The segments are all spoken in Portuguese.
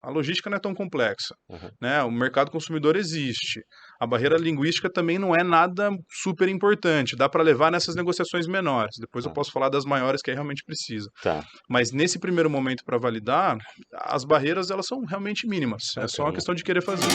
A logística não é tão complexa, Uhum. né? O mercado consumidor existe. A barreira linguística também não é nada super importante. Dá para levar nessas negociações menores. Depois eu Ah, posso falar das maiores que aí realmente precisa. tá, Mas nesse primeiro momento para validar, as barreiras elas são realmente mínimas. É só uma bacana. questão de querer fazer.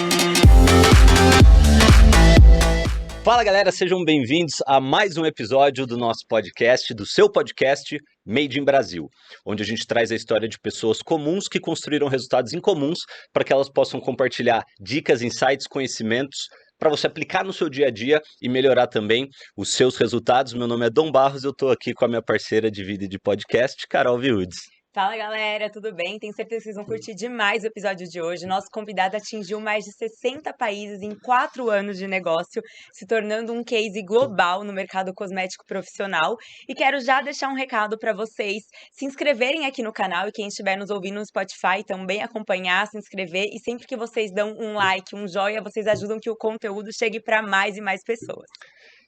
Fala galera, sejam bem-vindos a mais um episódio do nosso podcast, do seu podcast Made in Brasil, onde a gente traz a história de pessoas comuns que construíram resultados incomuns para que elas possam compartilhar dicas, insights, conhecimentos para você aplicar no seu dia a dia e melhorar também os seus resultados. Meu nome é Dom Barros, eu estou aqui com a minha parceira de vida e de podcast, Carol Viudes. Fala galera, tudo bem? Tenho certeza que vocês vão curtir demais o episódio de hoje. Nosso convidado atingiu mais de 60 países em 4 anos de negócio, se tornando um case global no mercado cosmético profissional. E quero já deixar um recado para vocês se inscreverem aqui no canal e quem estiver nos ouvindo no Spotify também acompanhar, se inscrever. E sempre que vocês dão um like, um joinha, vocês ajudam que o conteúdo chegue para mais e mais pessoas.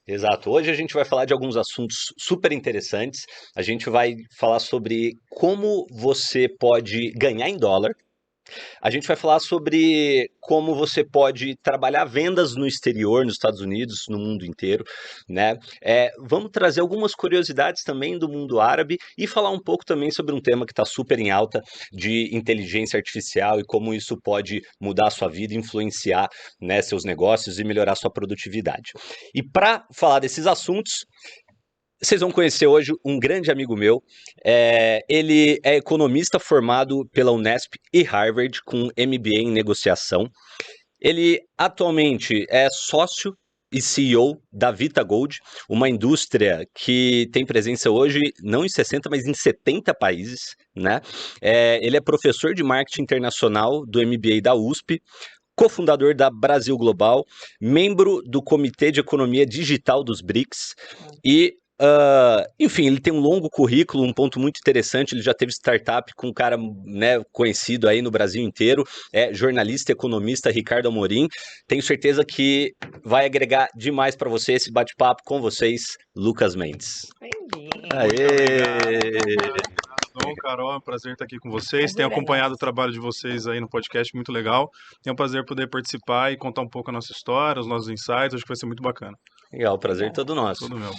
Exato. Hoje a gente vai falar de alguns assuntos super interessantes. A gente vai falar sobre como você pode ganhar em dólar. A gente vai falar sobre como você pode trabalhar vendas no exterior, nos Estados Unidos, no mundo inteiro, né? Vamos trazer algumas curiosidades também do mundo árabe e falar um pouco também sobre um tema que está super em alta de inteligência artificial e como isso pode mudar a sua vida, influenciar, né, seus negócios e melhorar sua produtividade. E para falar desses assuntos, vocês vão conhecer hoje um grande amigo meu. Ele é economista formado pela Unesp e Harvard, com MBA em negociação. Ele atualmente é sócio e CEO da Vita Gold, uma indústria que tem presença hoje não em 60, mas em 70 países, né? Ele é professor de marketing internacional do MBA da USP, cofundador da Brasil Global, membro do Comitê de Economia Digital dos BRICS e enfim, ele tem um longo currículo, um ponto muito interessante. Ele já teve startup com um cara, né, conhecido aí no Brasil inteiro, é jornalista, economista Ricardo Amorim. Tenho certeza que vai agregar demais para você esse bate-papo com vocês, Lucas Mendes. Bem-vindo. Aê! Bom, Carol, é um prazer estar aqui com vocês. Tenho acompanhado o trabalho de vocês aí no podcast, muito legal. É um prazer poder participar e contar um pouco a nossa história, os nossos insights. Acho que vai ser muito bacana. Legal, prazer todo nosso. Todo meu.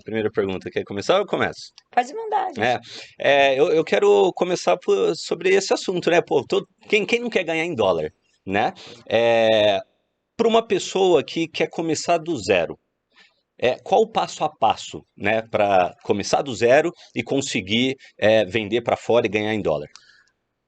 Primeira pergunta, quer começar ou eu começo? Pode mandar, gente. Eu quero começar sobre esse assunto, né? Pô, quem não quer ganhar em dólar, né? Para uma pessoa que quer começar do zero, qual o passo a passo, né, para começar do zero e conseguir vender para fora e ganhar em dólar?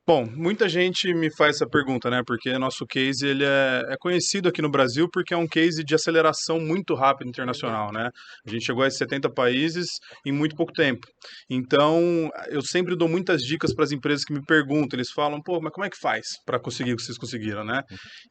Bom, muita gente me faz essa pergunta, né? Porque nosso case ele é conhecido aqui no Brasil porque é um case de aceleração muito rápida internacional, né? A gente chegou a 70 países em muito pouco tempo. Então, eu sempre dou muitas dicas para as empresas que me perguntam. Eles falam, pô, mas como é que faz para conseguir o que vocês conseguiram, né?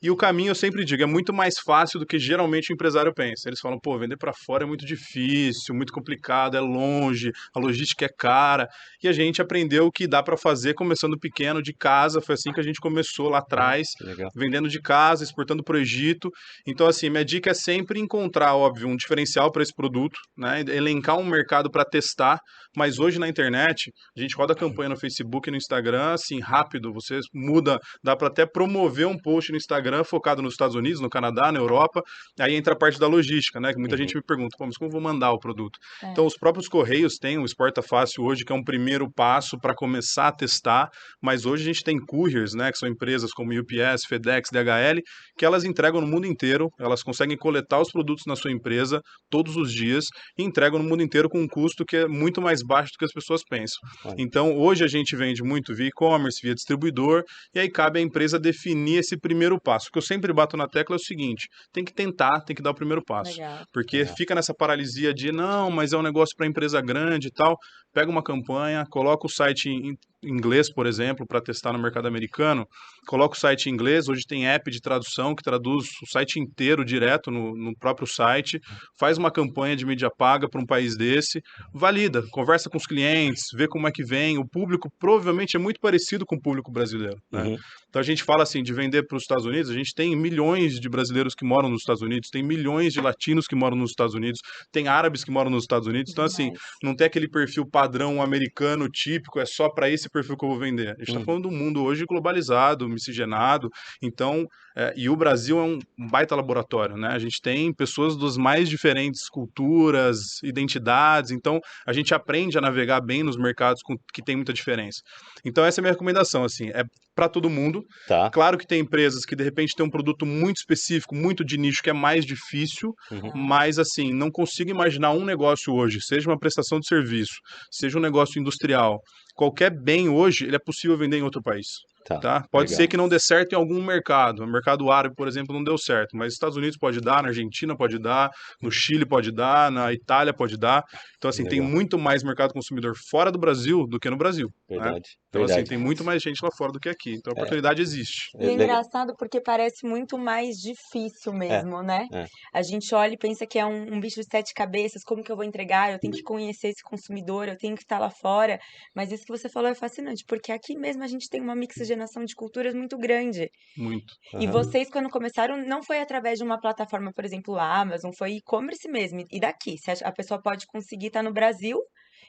E o caminho eu sempre digo, é muito mais fácil do que geralmente o empresário pensa. Eles falam, pô, vender para fora é muito difícil, muito complicado, é longe, a logística é cara. E a gente aprendeu que dá para fazer começando pequeno, de casa. Foi assim que a gente começou lá atrás, vendendo de casa, exportando para o Egito. Então, assim, minha dica é sempre encontrar, óbvio, um diferencial para esse produto, né? Elencar um mercado para testar. Mas hoje na internet, a gente roda campanha no Facebook e no Instagram, assim, rápido. Você muda, dá para até promover um post no Instagram focado nos Estados Unidos, no Canadá, na Europa. Aí entra a parte da logística, né? Que muita gente me pergunta, pô, mas como eu vou mandar o produto? Então, os próprios Correios têm o Exporta Fácil hoje, que é um primeiro passo para começar a testar. Mas hoje a gente tem couriers, né? Que são empresas como UPS, FedEx, DHL, que elas entregam no mundo inteiro. Elas conseguem coletar os produtos na sua empresa todos os dias e entregam no mundo inteiro com um custo que é muito mais baixo do que as pessoas pensam. Então, hoje a gente vende muito via e-commerce, via distribuidor, e aí cabe à empresa definir esse primeiro passo. O que eu sempre bato na tecla é o seguinte, tem que tentar, tem que dar o primeiro passo. Porque fica nessa paralisia de, não, mas é um negócio para empresa grande e tal. Pega uma campanha, coloca o site em inglês, por exemplo, para testar no mercado americano, coloca o site em inglês, hoje tem app de tradução que traduz o site inteiro direto no próprio site, faz uma campanha de mídia paga para um país desse, valida, conversa com os clientes, vê como é que vem, o público provavelmente é muito parecido com o público brasileiro, né? Então a gente fala assim, de vender para os Estados Unidos, a gente tem milhões de brasileiros que moram nos Estados Unidos, tem milhões de latinos que moram nos Estados Unidos, tem árabes que moram nos Estados Unidos, então assim, não tem aquele perfil padrão americano típico, é só para esse perfil que eu vou vender. A gente está Uhum. falando do mundo hoje globalizado, miscigenado, então, e o Brasil é um baita laboratório, né? A gente tem pessoas das mais diferentes culturas, identidades, então a gente aprende a navegar bem nos mercados que tem muita diferença. Então essa é a minha recomendação, assim, é para todo mundo. Tá. Claro que tem empresas que de repente têm um produto muito específico, muito de nicho, que é mais difícil, Uhum. mas assim, não consigo imaginar um negócio hoje, seja uma prestação de serviço, seja um negócio industrial, qualquer bem hoje, ele é possível vender em outro país. Tá. Tá? Pode Legal. ser que não dê certo em algum mercado. O mercado árabe, por exemplo, não deu certo, mas nos Estados Unidos pode dar, na Argentina pode dar, no Chile pode dar, na Itália pode dar. Então, assim, tem Legal. muito mais mercado consumidor fora do Brasil do que no Brasil, né? Verdade. Então, assim, Verdade. tem muito mais gente lá fora do que aqui. Então, a oportunidade existe. E é Legal. engraçado porque parece muito mais difícil mesmo, né? É. A gente olha e pensa que é um bicho de sete cabeças, como que eu vou entregar? Eu tenho que conhecer esse consumidor, eu tenho que estar lá fora. Mas isso que você falou é fascinante, porque aqui mesmo a gente tem uma mixigenação de culturas muito grande. Muito. E Aham. vocês, quando começaram, não foi através de uma plataforma, por exemplo, a Amazon, foi e-commerce mesmo. E daqui, a pessoa pode conseguir estar no Brasil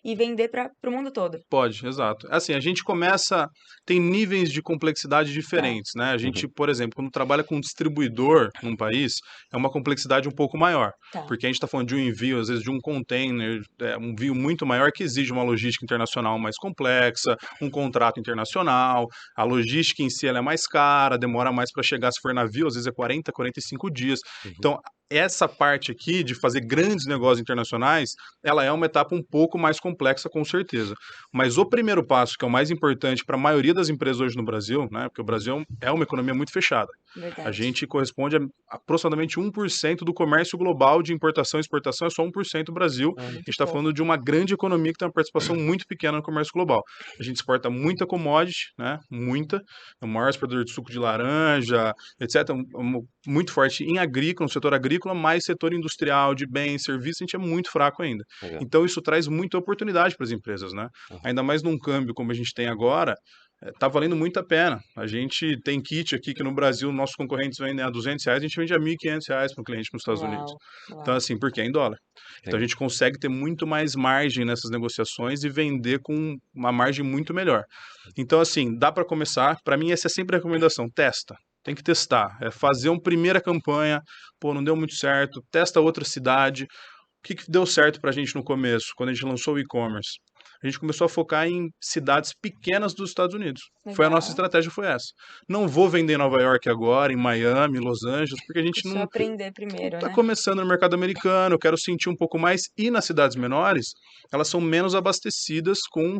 e vender para o mundo todo. Pode, exato. Assim, a gente começa, tem níveis de complexidade diferentes, né? A gente, Uhum. por exemplo, quando trabalha com um distribuidor num país, é uma complexidade um pouco maior, Tá. porque a gente está falando de um envio, às vezes de um container, um envio muito maior que exige uma logística internacional mais complexa, um contrato internacional, a logística em si ela é mais cara, demora mais para chegar se for navio, às vezes é 40, 45 dias. Uhum. Então, essa parte aqui de fazer grandes negócios internacionais, ela é uma etapa um pouco mais complexa, com certeza. Mas o primeiro passo, que é o mais importante para a maioria das empresas hoje no Brasil, né, porque o Brasil é uma economia muito fechada. A Verdade. gente corresponde a aproximadamente 1% do comércio global de importação e exportação, é só 1% do Brasil. A gente está falando de uma grande economia que tem uma participação muito pequena no comércio global. A gente exporta muita commodity, né, muita, é o maior exportador de suco de laranja, etc., muito forte em agrícola, no setor agrícola, mas setor industrial, de bens, serviços, a gente é muito fraco ainda. Legal. Então isso traz muita oportunidade para as empresas, né? Uhum. Ainda mais num câmbio como a gente tem agora, tá valendo muito a pena. A gente tem kit aqui que no Brasil nossos concorrentes vendem a R$ 200, a gente vende a R$ 1.500 para o cliente nos Estados Unidos. Então assim, porque é em dólar. Então a gente consegue ter muito mais margem nessas negociações e vender com uma margem muito melhor. Então assim, dá para começar. Para mim essa é sempre a recomendação, testa. Tem que testar, é fazer uma primeira campanha, pô, não deu muito certo, testa outra cidade. O que deu certo para a gente no começo, quando a gente lançou o e-commerce? A gente começou a focar em cidades pequenas dos Estados Unidos. Foi a nossa Legal. estratégia, foi essa. Não vou vender em Nova York agora, em Miami, Los Angeles, porque a gente Deixa eu não aprender primeiro, está né? começando no mercado americano, eu quero sentir um pouco mais. E nas cidades menores, elas são menos abastecidas com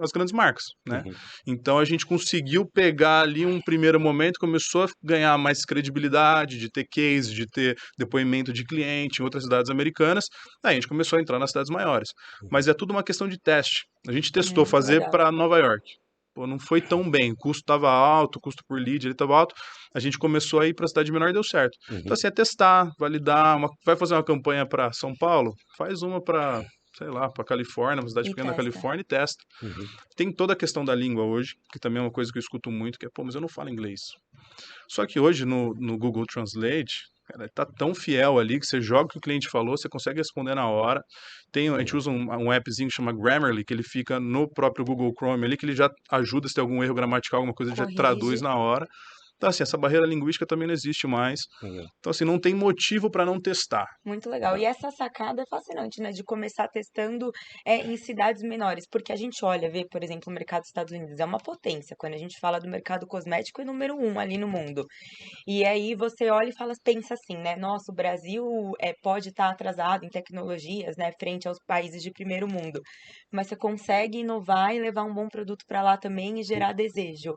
as grandes marcas, né? Uhum. Então a gente conseguiu pegar ali um primeiro momento, começou a ganhar mais credibilidade, de ter case, de ter depoimento de cliente em outras cidades americanas. Aí a gente começou a entrar nas cidades maiores. Mas é tudo uma questão de teste. A gente testou Muito fazer legal. para Nova York. Pô, não foi tão bem, o custo estava alto, o custo por lead estava alto. A gente começou a ir para a cidade menor e deu certo. Uhum. Então, assim, é testar, validar. Vai fazer uma campanha para São Paulo? Faz uma para, sei lá, para Califórnia, uma cidade E pequena da testa. Califórnia e testa. Uhum. Tem toda a questão da língua hoje, que também é uma coisa que eu escuto muito, que é, pô, mas eu não falo inglês. Só que hoje no Google Translate, cara, tá tão fiel ali que você joga o que o cliente falou, você consegue responder na hora. A gente usa um appzinho que chama Grammarly, que ele fica no próprio Google Chrome ali, que ele já ajuda se tem algum erro gramatical, alguma coisa, ele já Corrige. traduz na hora. Então, assim, essa barreira linguística também não existe mais. Legal. Então, assim, não tem motivo para não testar. Muito legal. E essa sacada é fascinante, né? De começar testando em cidades menores. Porque a gente olha, vê, por exemplo, o mercado dos Estados Unidos. É uma potência. Quando a gente fala do mercado cosmético, é número 1 ali no mundo. E aí você olha e fala, pensa assim, né? Nossa, o Brasil pode estar atrasado em tecnologias, né? Frente aos países de primeiro mundo. Mas você consegue inovar e levar um bom produto para lá também e gerar desejo.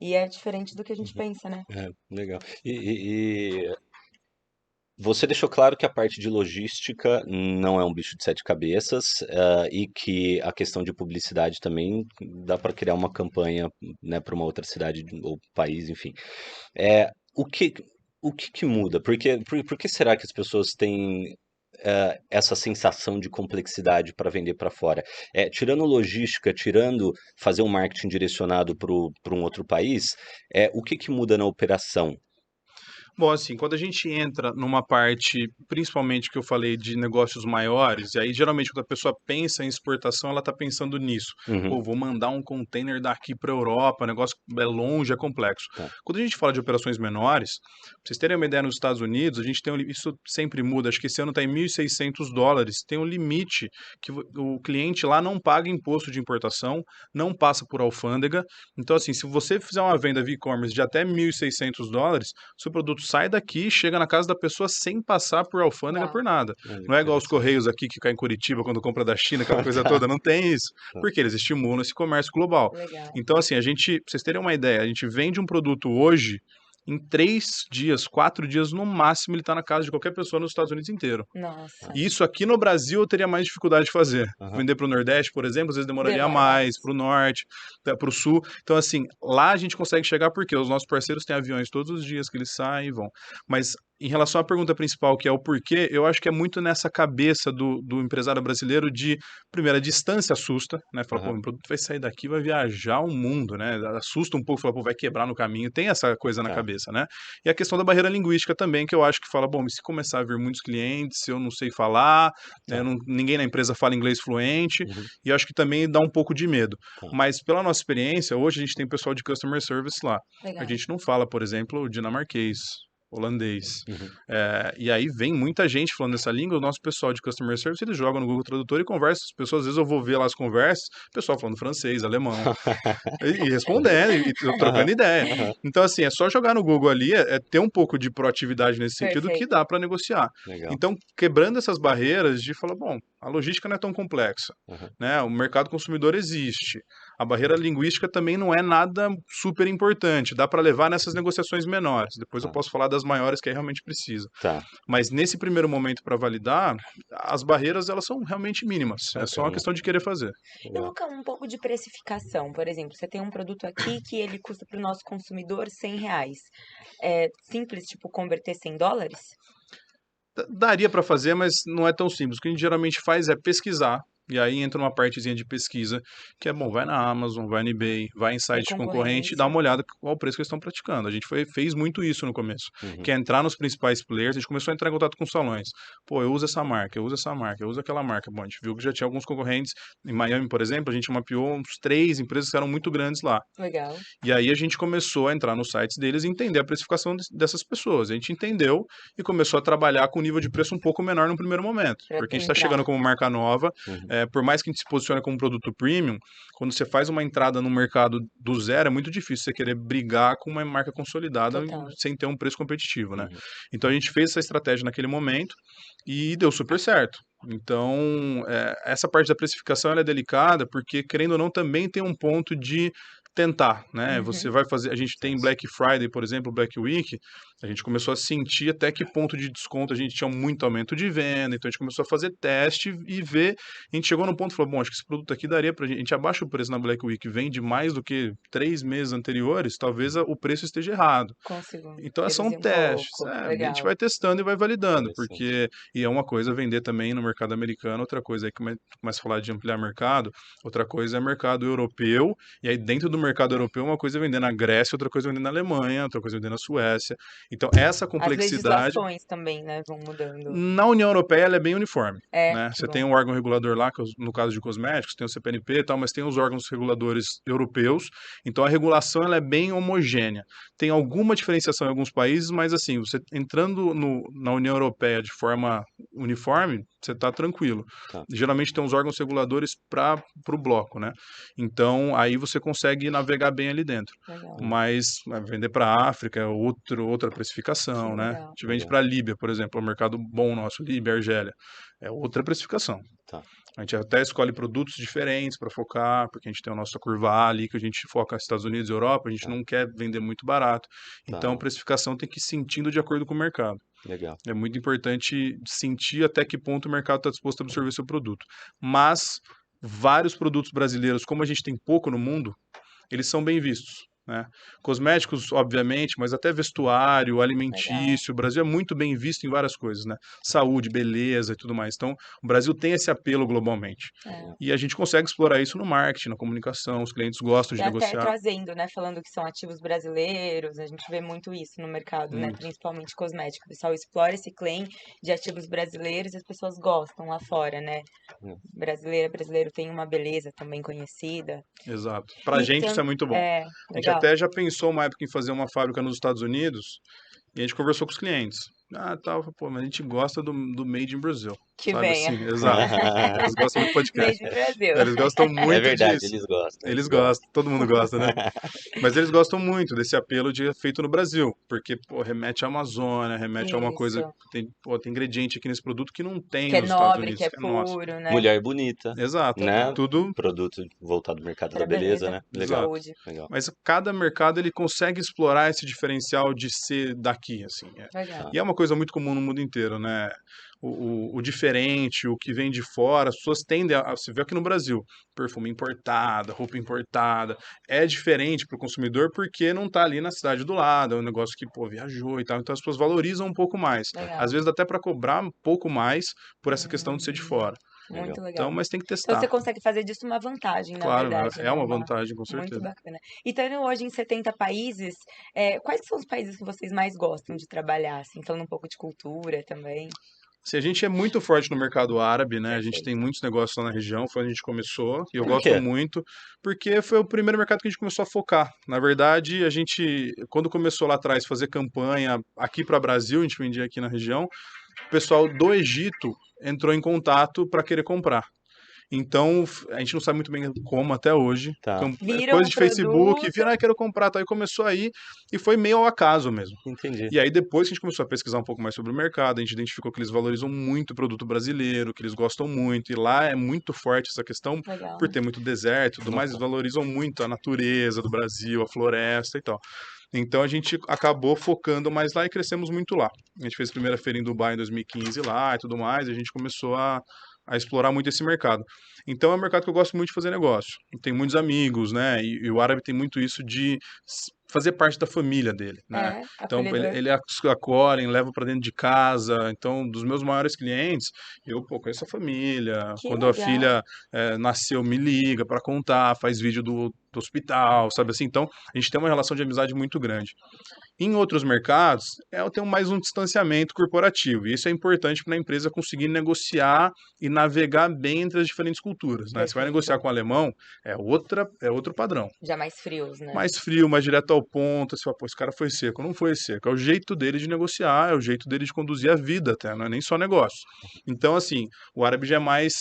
E é diferente do que a gente pensa, né? É, legal. E você deixou claro que a parte de logística não é um bicho de sete cabeças, e que a questão de publicidade também dá para criar uma campanha, né, para uma outra cidade ou país, enfim. É, o que, o que que muda? Por que será que as pessoas têm essa sensação de complexidade para vender para fora? Tirando logística, tirando fazer um marketing direcionado para um outro país, o que que muda na operação? Bom, assim, quando a gente entra numa parte, principalmente que eu falei de negócios maiores, e aí geralmente quando a pessoa pensa em exportação, ela está pensando nisso. Uhum. Pô, vou mandar um container daqui para a Europa, o negócio é longe, é complexo. Tá. Quando a gente fala de operações menores, pra vocês terem uma ideia, nos Estados Unidos, a gente tem isso sempre muda, acho que esse ano está em $1.600, tem um limite que o cliente lá não paga imposto de importação, não passa por alfândega. Então, assim, se você fizer uma venda via e-commerce de até $1.600, seu produto sai daqui, chega na casa da pessoa sem passar por alfândega, Uau. por nada. Olha Não é que igual os interessante. Correios aqui que caem em Curitiba quando compra da China, aquela coisa Tá. toda, não tem isso. Tá. Porque eles estimulam esse comércio global. Legal. Então, assim, pra vocês terem uma ideia, a gente vende um produto hoje, em 3 dias, 4 dias, no máximo, ele está na casa de qualquer pessoa nos Estados Unidos inteiro. Nossa. E isso aqui no Brasil eu teria mais dificuldade de fazer. Aham. Vender para o Nordeste, por exemplo, às vezes demoraria Demora mais, mais. para o Norte, para o Sul. Então, assim, lá a gente consegue chegar porque os nossos parceiros têm aviões todos os dias que eles saem e vão. Mas em relação à pergunta principal, que é o porquê, eu acho que é muito nessa cabeça do empresário brasileiro de, primeiro, a distância assusta, né? Fala, pô, Aham. meu produto vai sair daqui, vai viajar o mundo, né? Assusta um pouco, fala, pô, vai quebrar no caminho. Tem essa coisa na Tá. cabeça, né? E a questão da barreira linguística também, que eu acho que fala, bom, mas se começar a vir muitos clientes, eu não sei falar, né, Tá. ninguém na empresa fala inglês fluente, Uhum. e eu acho que também dá um pouco de medo. Tá. Mas pela nossa experiência, hoje a gente tem pessoal de customer service lá. A Legal. gente não fala, por exemplo, dinamarquês, holandês. Uhum. E aí vem muita gente falando essa língua, o nosso pessoal de customer service, eles jogam no Google Tradutor e conversam. As pessoas, às vezes eu vou ver lá as conversas, o pessoal falando francês, alemão, e respondendo, e trocando Aham. ideia. Aham. Então, assim, é só jogar no Google ali, é ter um pouco de proatividade nesse sentido que Perfeito. dá para negociar. Legal. Então, quebrando essas barreiras de falar, bom, a logística não é tão complexa, Aham. né? O mercado consumidor existe. A barreira linguística também não é nada super importante, dá para levar nessas negociações menores. Depois eu Tá. posso falar das maiores que aí realmente precisa. Tá. Mas nesse primeiro momento para validar, as barreiras elas são realmente mínimas. É só uma Bacana. questão de querer fazer. E Legal. Luca, um pouco de precificação, por exemplo, você tem um produto aqui que ele custa para o nosso consumidor R$ 100. É simples, tipo, converter $100? Daria para fazer, mas não é tão simples. O que a gente geralmente faz é pesquisar. E aí entra uma partezinha de pesquisa, que é bom, vai na Amazon, vai no eBay, vai em Ver site concorrente e concorrência. dá uma olhada qual o preço que eles estão praticando. A gente fez muito isso no começo, Uhum. que é entrar nos principais players, a gente começou a entrar em contato com salões. Pô, eu uso essa marca, eu uso essa marca, eu uso aquela marca. Bom, a gente viu que já tinha alguns concorrentes. Em Miami, por exemplo, a gente mapeou uns 3 empresas que eram muito grandes lá. Legal. E aí a gente começou a entrar nos sites deles e entender a precificação dessas pessoas. A gente entendeu e começou a trabalhar com um nível de preço um pouco menor no primeiro momento. Pra Porque a gente está entrar. chegando como marca nova, Uhum. por mais que a gente se posicione como produto premium, quando você faz uma entrada no mercado do zero, é muito difícil você querer brigar com uma marca consolidada Total. sem ter um preço competitivo, né? Uhum. Então a gente fez essa estratégia naquele momento e deu super certo. Então, essa parte da precificação ela é delicada, porque, querendo ou não, também tem um ponto de tentar, né? Você Uhum. vai fazer. A gente tem Sim. Black Friday, por exemplo, Black Week. A gente começou a sentir até que ponto de desconto a gente tinha muito aumento de venda. Então a gente começou a fazer teste e ver. A gente chegou num ponto e falou: bom, acho que esse produto aqui daria pra gente. A gente abaixa o preço na Black Week, vende mais do que 3 meses anteriores, talvez o preço esteja errado. Consigo Então são reduzir um testes. pouco. A gente Legal. vai testando e vai validando, Interessante. porque. E é uma coisa vender também no mercado americano, outra coisa aí que começa a falar de ampliar mercado, outra coisa é mercado europeu, e aí dentro do mercado europeu, uma coisa é vender na Grécia, outra coisa é vender na Alemanha, outra coisa é vender na Suécia. Então, essa As complexidade. legislações também, né, vão mudando. Na União Europeia, ela é bem uniforme. É, Né? que Você tem bom. um órgão regulador lá, que no caso de cosméticos, tem o CPNP e tal, mas tem os órgãos reguladores europeus. Então a regulação ela é bem homogênea. Tem alguma diferenciação em alguns países, mas assim, você entrando na União Europeia de forma uniforme, você está tranquilo. Tá. Geralmente tem uns órgãos reguladores para o bloco, né? Então aí você consegue navegar bem ali dentro. Legal. Mas vender para a África é outra precificação, Que né? legal. A gente vende Legal. para a Líbia, por exemplo, é um mercado bom nosso, Líbia, Argélia. É outra precificação. Tá. A gente até escolhe produtos diferentes para focar, porque a gente tem a nossa curva A ali, que a gente foca nos Estados Unidos e Europa, a gente Tá. não quer vender muito barato. Então, Tá. a precificação tem que ir sentindo de acordo com o mercado. Legal. É muito importante sentir até que ponto o mercado está disposto a absorver seu produto. Mas vários produtos brasileiros, como a gente tem pouco no mundo, eles são bem vistos. né? Cosméticos, obviamente, mas até vestuário, alimentício. O Brasil é muito bem visto em várias coisas, né? Saúde, beleza e tudo mais. Então, o Brasil tem esse apelo globalmente. E a gente consegue explorar isso no marketing, na comunicação. Os clientes gostam E de até negociar. trazendo, né, falando que são ativos brasileiros, a gente vê muito isso no mercado, né, Muito. principalmente cosmético. O pessoal explora esse claim de ativos brasileiros e as pessoas gostam lá fora, né? Brasileiro tem uma beleza também conhecida. Exato. Pra gente isso é muito bom. É, A gente legal. até já pensou uma época em fazer uma fábrica nos Estados Unidos e a gente conversou com os clientes. Tal, pô, mas a gente gosta do Made in Brazil. Que Sabe venha. assim? Exato. Eles gostam do podcast. Made in Brasil. Eles gostam É muito verdade, disso. eles gostam. Eles gostam, todo mundo gosta, né? Mas eles gostam muito desse apelo de feito no Brasil, porque, pô, remete à Amazônia, remete a uma coisa, Isso. tem ingrediente aqui nesse produto que não tem Que é nos Estados nobre, Unidos, que é que é nosso. puro, né? Mulher bonita, Exato, né? tudo, Produto voltado ao mercado Pra da beleza, beleza, né? de Legal, saúde. legal. mas cada mercado ele consegue explorar esse diferencial de ser daqui, assim. Legal. E é uma coisa muito comum no mundo inteiro, né? O diferente, o que vem de fora, as pessoas tendem a se ver aqui no Brasil, perfume importada, roupa importada, é diferente para o consumidor porque não está ali na cidade do lado, é um negócio que, pô, viajou e tal, então as pessoas valorizam um pouco mais, Legal. às vezes até para cobrar um pouco mais por essa questão de ser de fora. Muito legal. Então, mas tem que Então testar. você consegue fazer disso uma vantagem, na Claro, verdade, é né? uma vantagem, com Muito certeza. bacana. E estando hoje em 70 países, quais são os países que vocês mais gostam de trabalhar, assim, falando um pouco de cultura também? Se a gente é muito forte no mercado árabe, né? A gente Perfeito. tem muitos negócios lá na região, foi onde a gente começou, e eu Por gosto quê? muito, porque foi o primeiro mercado que a gente começou a focar. Na verdade, a gente, quando começou lá atrás fazer campanha aqui para o Brasil, a gente vendia aqui na região, o pessoal do Egito entrou em contato para querer comprar. Então, a gente não sabe muito bem como até hoje. Tá, Viram Coisa o de Facebook, produto. viram, quero comprar, tá? Aí começou aí, e foi meio ao acaso mesmo. entendi. E aí depois que a gente começou a pesquisar um pouco mais sobre o mercado, a gente identificou que eles valorizam muito o produto brasileiro, que eles gostam muito, e lá é muito forte essa questão, Legal. por ter muito deserto e tudo mais, eles valorizam muito a natureza do Brasil, a floresta e tal. Então a gente acabou focando mais lá e crescemos muito lá. A gente fez a primeira feira em Dubai em 2015 lá e tudo mais, e a gente começou a explorar muito esse mercado. Então é um mercado que eu gosto muito de fazer negócio. Tem muitos amigos, né? E o árabe tem muito isso de fazer parte da família dele, né? Então Acolhedor. ele acolhem, leva para dentro de casa. Então dos meus maiores clientes, eu pô, conheço a família. Que Quando a legal. filha nasceu, me liga para contar, faz vídeo do hospital, sabe assim? Então a gente tem uma relação de amizade muito grande. Em outros mercados, eu tenho mais um distanciamento corporativo, e isso é importante para a empresa conseguir negociar e navegar bem entre as diferentes culturas, né? Você vai Perfeito. negociar com o alemão, é outro padrão. Já mais frios, né? Mais frio, mais direto ao ponto, você fala, pô, esse cara foi seco. Não foi seco, é o jeito dele de negociar, é o jeito dele de conduzir a vida até, não é nem só negócio. Então, assim, o árabe já é mais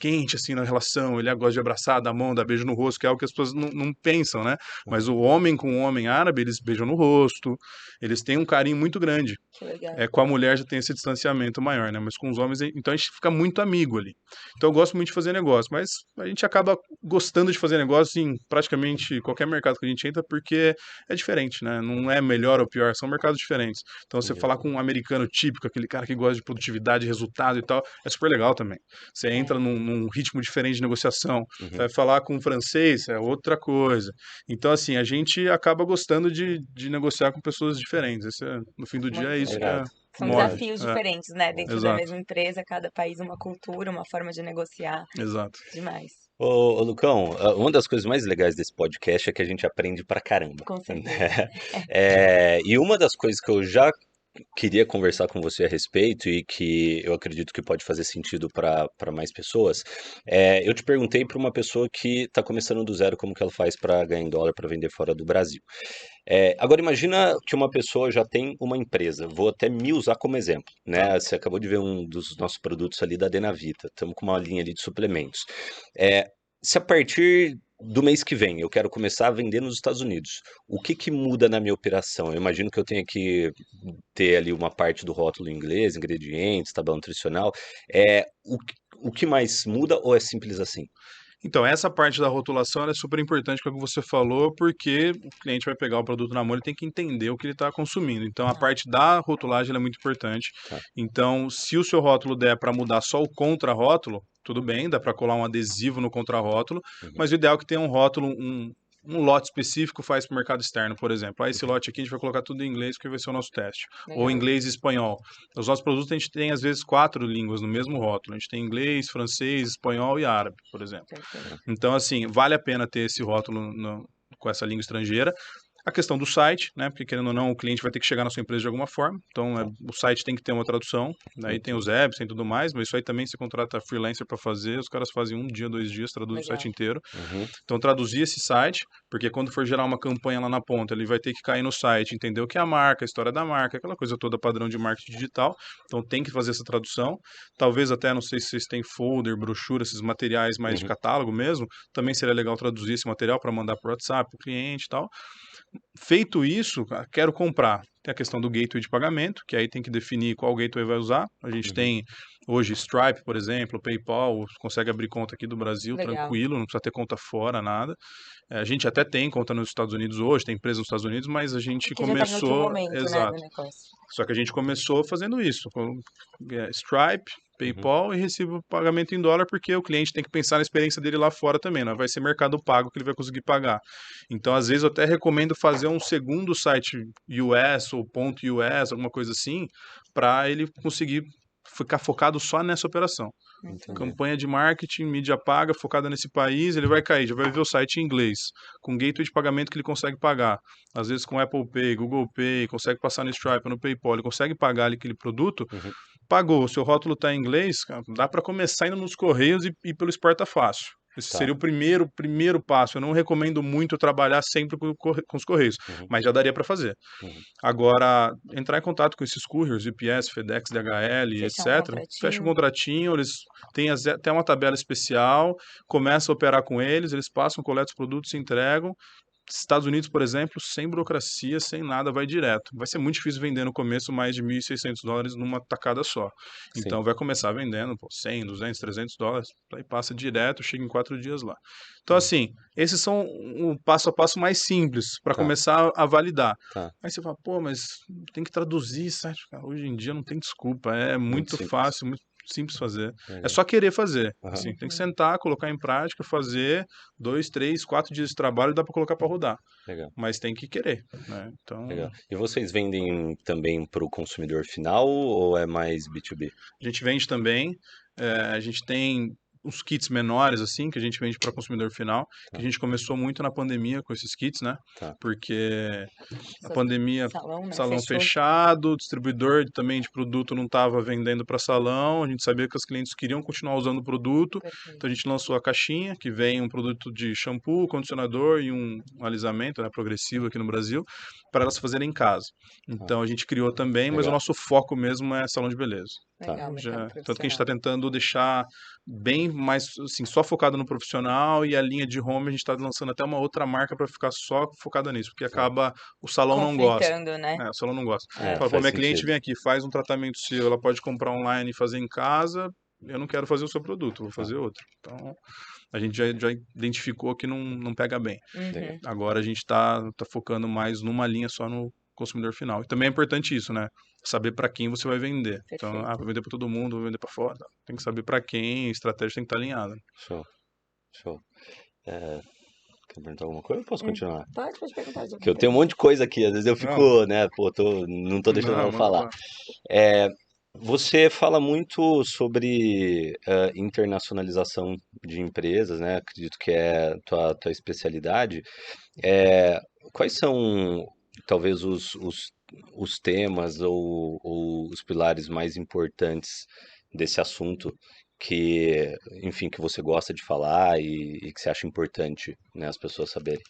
quente, assim, na relação. Ele gosta de abraçar, dar mão, dar beijo no rosto, que é algo que as pessoas não pensam, né? Mas o homem com o homem árabe, eles beijam no rosto, eles têm um carinho muito grande. Que legal. Com a mulher já tem esse distanciamento maior, né? Mas com os homens, então a gente fica muito amigo ali. Então eu gosto muito de fazer negócio, mas a gente acaba gostando de fazer negócio em praticamente qualquer mercado que a gente entra, porque é diferente, né? Não é melhor ou pior, são mercados diferentes. Então você falar com um americano típico, aquele cara que gosta de produtividade, resultado e tal, é super legal também. Você entra num ritmo diferente de negociação. Você vai falar com um francês, é outra coisa. Então, assim, a gente acaba gostando de negociar com pessoas diferentes. No fim do dia, é isso que São move. desafios diferentes, né? Dentro da Exato. mesma empresa, cada país uma cultura, uma forma de negociar. Exato. Demais. Ô, Lucão, uma das coisas mais legais desse podcast é que a gente aprende pra caramba. Com certeza. E uma das coisas que eu já queria conversar com você a respeito e que eu acredito que pode fazer sentido para mais pessoas, eu te perguntei para uma pessoa que está começando do zero como que ela faz para ganhar em dólar para vender fora do Brasil. Agora imagina que uma pessoa já tem uma empresa, vou até me usar como exemplo, né? Você acabou de ver um dos nossos produtos ali da Denavita, estamos com uma linha ali de suplementos. Se a partir do mês que vem eu quero começar a vender nos Estados Unidos, o que muda na minha operação? Eu imagino que eu tenha que ter ali uma parte do rótulo em inglês, ingredientes, tabela nutricional. O que mais muda ou é simples assim? Então, essa parte da rotulação ela é super importante com o que você falou, porque o cliente vai pegar o produto na mão, ele tem que entender o que ele está consumindo. Então, a parte da rotulagem ela é muito importante. Tá. Então, se o seu rótulo der para mudar só o contrarótulo, tudo bem, dá para colar um adesivo no contrarótulo, mas o ideal é que tenha um rótulo, um lote específico faz para o mercado externo, por exemplo. Esse lote aqui a gente vai colocar tudo em inglês, porque vai ser o nosso teste. Legal. Ou inglês e espanhol. Os nossos produtos a gente tem, às vezes, 4 línguas no mesmo rótulo. A gente tem inglês, francês, espanhol e árabe, por exemplo. Perfeito. Então, assim, vale a pena ter esse rótulo com essa língua estrangeira. A questão do site, né? Porque querendo ou não, o cliente vai ter que chegar na sua empresa de alguma forma. Então, o site tem que ter uma tradução. Daí tem os apps, tem tudo mais, mas isso aí também você contrata freelancer para fazer. Os caras fazem 1 dia, 2 dias, traduzem o Legal. site inteiro. Uhum. Então, traduzir esse site, porque quando for gerar uma campanha lá na ponta, ele vai ter que cair no site, entender o que é a marca, a história da marca, aquela coisa toda padrão de marketing digital. Então, tem que fazer essa tradução. Talvez até, não sei se vocês têm folder, brochura, esses materiais mais de catálogo mesmo. Também seria legal traduzir esse material para mandar para o WhatsApp, para o cliente e tal. Feito isso, quero comprar. Tem a questão do gateway de pagamento, que aí tem que definir qual gateway vai usar. A gente tem hoje Stripe, por exemplo, PayPal, consegue abrir conta aqui do Brasil, Legal. tranquilo, não precisa ter conta fora, nada. A gente até tem conta nos Estados Unidos hoje, tem empresa nos Estados Unidos, mas a gente Que já tá em outro começou... momento, né, Exato. do negócio. Só que a gente começou fazendo isso, com Stripe, PayPal e recibo pagamento em dólar, porque o cliente tem que pensar na experiência dele lá fora também, não vai ser mercado pago que ele vai conseguir pagar. Então, às vezes, eu até recomendo fazer um segundo site US ou .us, alguma coisa assim, para ele conseguir ficar focado só nessa operação. Entendi. Campanha de marketing, mídia paga, focada nesse país, ele vai cair, já vai ver o site em inglês, com gateway de pagamento que ele consegue pagar. Às vezes com Apple Pay, Google Pay, consegue passar no Stripe, no PayPal, ele consegue pagar ali aquele produto, pagou, seu rótulo está em inglês, cara, dá para começar indo nos correios e pelo Exporta Fácil. Esse seria o primeiro passo. Eu não recomendo muito trabalhar sempre com os correios, mas já daria para fazer. Agora, entrar em contato com esses couriers, UPS, FedEx, DHL, etc. Fecha um contratinho, eles têm até uma tabela especial, começa a operar com eles, eles passam, coletam os produtos, se entregam. Estados Unidos, por exemplo, sem burocracia, sem nada, vai direto. Vai ser muito difícil vender no começo mais de $1.600 numa tacada só. Então, vai começar vendendo 100, 200, $300, aí passa direto, chega em 4 dias lá. Então, assim, esses são um passo a passo mais simples para começar a validar. Aí você fala, pô, mas tem que traduzir, sabe? Hoje em dia não tem desculpa, é muito fácil, muito simples fazer. É só querer fazer. Assim, tem que sentar, colocar em prática, fazer 2, 3, 4 dias de trabalho e dá para colocar para rodar. Legal. Mas tem que querer, né? Então, Legal. E vocês vendem também para o consumidor final ou é mais B2B? a gente vende também. A gente tem uns kits menores, assim, que a gente vende para consumidor final, que a gente começou muito na pandemia com esses kits, né? Porque a pandemia, salão fechado, distribuidor também de produto não estava vendendo para salão, a gente sabia que os clientes queriam continuar usando o produto, então a gente lançou a caixinha, que vem um produto de shampoo, condicionador e um alisamento, né, progressivo aqui no Brasil, para elas fazerem em casa. Então a gente criou também, mas o nosso foco mesmo é salão de beleza. Legal, Tanto que a gente está tentando deixar bem mais, assim, só focado no profissional, e a linha de home a gente está lançando até uma outra marca para ficar só focada nisso, porque acaba, o salão não gosta. Né? O salão não gosta. É, Fala, pô, minha faz cliente sentido. vem aqui, faz um tratamento seu, ela pode comprar online e fazer em casa, eu não quero fazer o seu produto, vou fazer outro. Então, a gente já identificou que não pega bem. Agora a gente está focando mais numa linha só no consumidor final. E também é importante isso, né? Saber para quem você vai vender. Então, vou vender para todo mundo, vou vender para fora. Tem que saber para quem, a estratégia tem que estar alinhada. Show. Quer perguntar alguma coisa ou posso continuar? Pode perguntar. Porque eu tenho um monte de coisa aqui, às vezes eu fico, né, pô, não tô deixando ela falar. Você fala muito sobre internacionalização de empresas, né? Acredito que é tua especialidade. Quais são, talvez, os temas ou os pilares mais importantes desse assunto que, enfim, que você gosta de falar e que você acha importante, né, as pessoas saberem?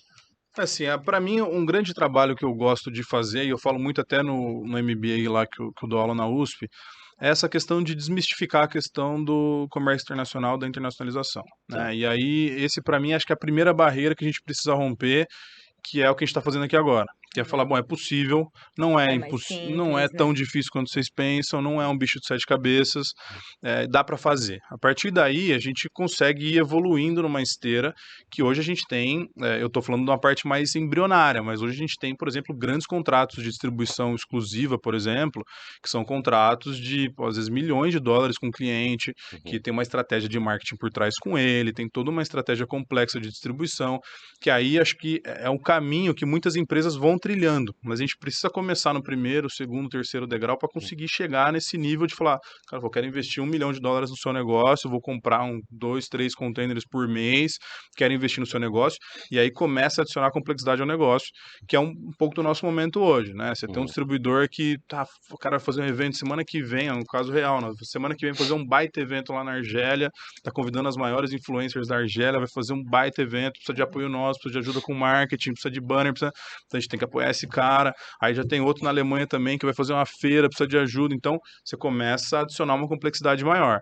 Assim, para mim, um grande trabalho que eu gosto de fazer, e eu falo muito até no MBA lá que eu dou aula na USP, é essa questão de desmistificar a questão do comércio internacional, da internacionalização, né? E aí, esse para mim, acho que é a primeira barreira que a gente precisa romper, que é o que a gente está fazendo aqui agora, Que é falar, bom, é possível, não é, É mais não é simples, né? tão difícil quanto vocês pensam, não é um bicho de sete cabeças, dá para fazer. A partir daí, a gente consegue ir evoluindo numa esteira que hoje a gente tem, eu estou falando de uma parte mais embrionária, mas hoje a gente tem, por exemplo, grandes contratos de distribuição exclusiva, por exemplo, que são contratos de, às vezes, milhões de dólares com o cliente, que tem uma estratégia de marketing por trás com ele, tem toda uma estratégia complexa de distribuição, que aí acho que é um caminho que muitas empresas vão trilhando, mas a gente precisa começar no primeiro, segundo, terceiro degrau para conseguir chegar nesse nível de falar, cara, eu quero investir $1 milhão no seu negócio, vou comprar 2, 3 containers por mês, quero investir no seu negócio, e aí começa a adicionar complexidade ao negócio, que é um pouco do nosso momento hoje, né? Você tem um distribuidor que, o cara vai fazer um evento semana que vem, é um caso real, né? Semana que vem fazer um baita evento lá na Argélia, tá convidando as maiores influencers da Argélia, vai fazer um baita evento, precisa de apoio nosso, precisa de ajuda com marketing, precisa de banner, então a gente tem que apoiar esse cara. Aí já tem outro na Alemanha também que vai fazer uma feira, precisa de ajuda. Então você começa a adicionar uma complexidade maior.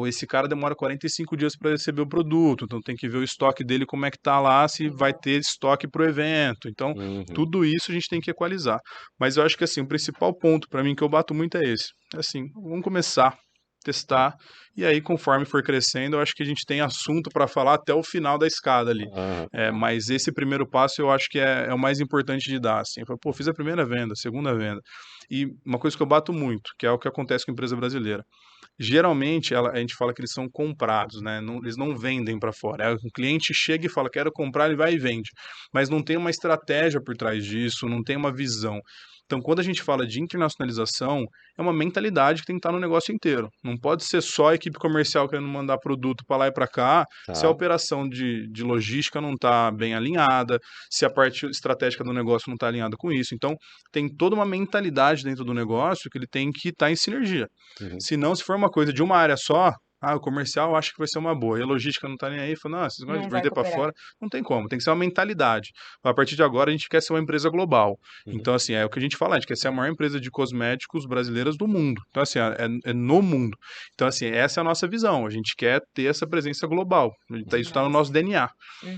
Esse cara demora 45 dias para receber o produto, então tem que ver o estoque dele como é que tá lá, se vai ter estoque para o evento. Então tudo isso a gente tem que equalizar. Mas eu acho que assim, o principal ponto para mim que eu bato muito é esse. É assim, vamos começar testar, e aí conforme for crescendo, eu acho que a gente tem assunto para falar até o final da escada ali. Mas esse primeiro passo eu acho que é o mais importante de dar, assim. Pô, fiz a primeira venda, a segunda venda. E uma coisa que eu bato muito, que é o que acontece com a empresa brasileira. Geralmente, a gente fala que eles são comprados, né? Eles não vendem para fora. O cliente chega e fala, quero comprar, ele vai e vende. Mas não tem uma estratégia por trás disso, não tem uma visão. Então, quando a gente fala de internacionalização, é uma mentalidade que tem que estar no negócio inteiro. Não pode ser só a equipe comercial querendo mandar produto para lá e para cá, se a operação de logística não está bem alinhada, se a parte estratégica do negócio não está alinhada com isso. Então, tem toda uma mentalidade dentro do negócio que ele tem que estar em sinergia. Senão, se for uma coisa de uma área só, o comercial acha que vai ser uma boa, e a logística não tá nem aí, fala, não, vocês gostam de vender para fora, não tem como, tem que ser uma mentalidade. A partir de agora, a gente quer ser uma empresa global. Então, assim, é o que a gente fala, a gente quer ser a maior empresa de cosméticos brasileiras do mundo. Então, assim, é no mundo. Então, assim, essa é a nossa visão, a gente quer ter essa presença global, isso está no nosso DNA.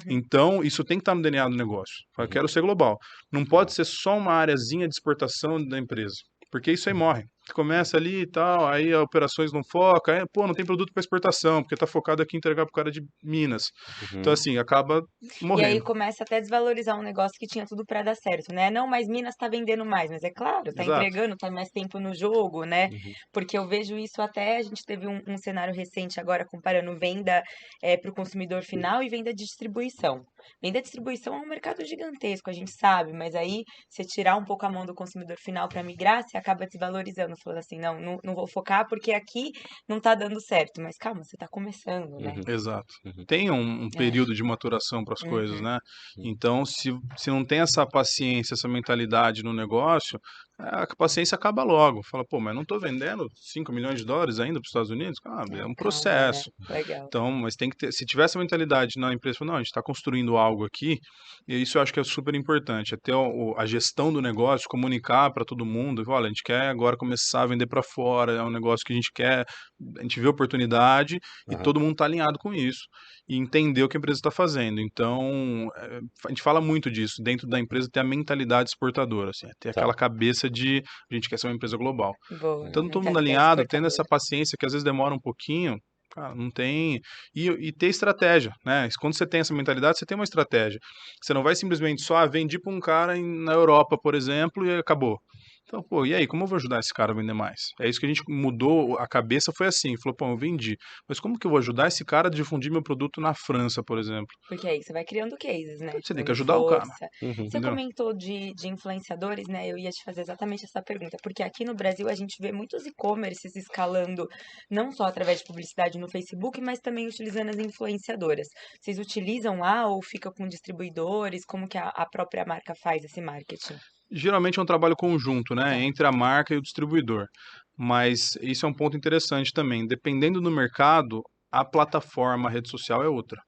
Então, isso tem que estar no DNA do negócio. Eu quero ser global. Não pode ser só uma areazinha de exportação da empresa, porque isso aí morre. Começa ali e tal, aí as operações não focam, aí, não tem produto para exportação, porque tá focado aqui em entregar pro cara de Minas. Então, assim, acaba morrendo. E aí começa até a desvalorizar um negócio que tinha tudo para dar certo, né? Não, mas Minas tá vendendo mais, mas é claro, tá entregando, tá mais tempo no jogo, né? Porque eu vejo isso até, a gente teve um cenário recente agora comparando venda para o consumidor final e venda de distribuição. Venda de distribuição é um mercado gigantesco, a gente sabe, mas aí você tirar um pouco a mão do consumidor final para migrar, você acaba desvalorizando, falando assim, não vou focar porque aqui não tá dando certo. Mas calma, você tá começando, né? Exato. Tem um período de maturação para as coisas, né? Então, se não tem essa paciência, essa mentalidade no negócio, a paciência acaba logo. Fala, mas não estou vendendo $5 milhões ainda para os Estados Unidos? É um processo. Calma, né? Legal. Então, mas tem que ter, se tiver essa mentalidade na empresa, não, a gente está construindo algo aqui, e isso eu acho que é super importante, é ter a gestão do negócio, comunicar para todo mundo, olha, a gente quer agora começar a vender para fora, é um negócio que a gente quer, a gente vê oportunidade e todo mundo está alinhado com isso e entender o que a empresa está fazendo. Então, a gente fala muito disso, dentro da empresa ter a mentalidade exportadora, assim, ter aquela cabeça de a gente quer ser uma empresa global. Boa, Então, todo mundo alinhado, tendo essa paciência que às vezes demora um pouquinho, cara, não tem. E ter estratégia, né? Quando você tem essa mentalidade, você tem uma estratégia. Você não vai simplesmente só vender para um cara na Europa, por exemplo, e acabou. Então, e aí, como eu vou ajudar esse cara a vender mais? É isso que a gente mudou, a cabeça foi assim, falou, eu vendi, mas como que eu vou ajudar esse cara a difundir meu produto na França, por exemplo? Porque aí você vai criando cases, né? Você tem que ajudar o cara. Você comentou de influenciadores, né? Eu ia te fazer exatamente essa pergunta, porque aqui no Brasil a gente vê muitos e-commerces escalando, não só através de publicidade no Facebook, mas também utilizando as influenciadoras. Vocês utilizam lá ou fica com distribuidores? Como que a própria marca faz esse marketing? Geralmente é um trabalho conjunto, né, entre a marca e o distribuidor. Mas isso é um ponto interessante também. Dependendo do mercado, a plataforma, a rede social é outra.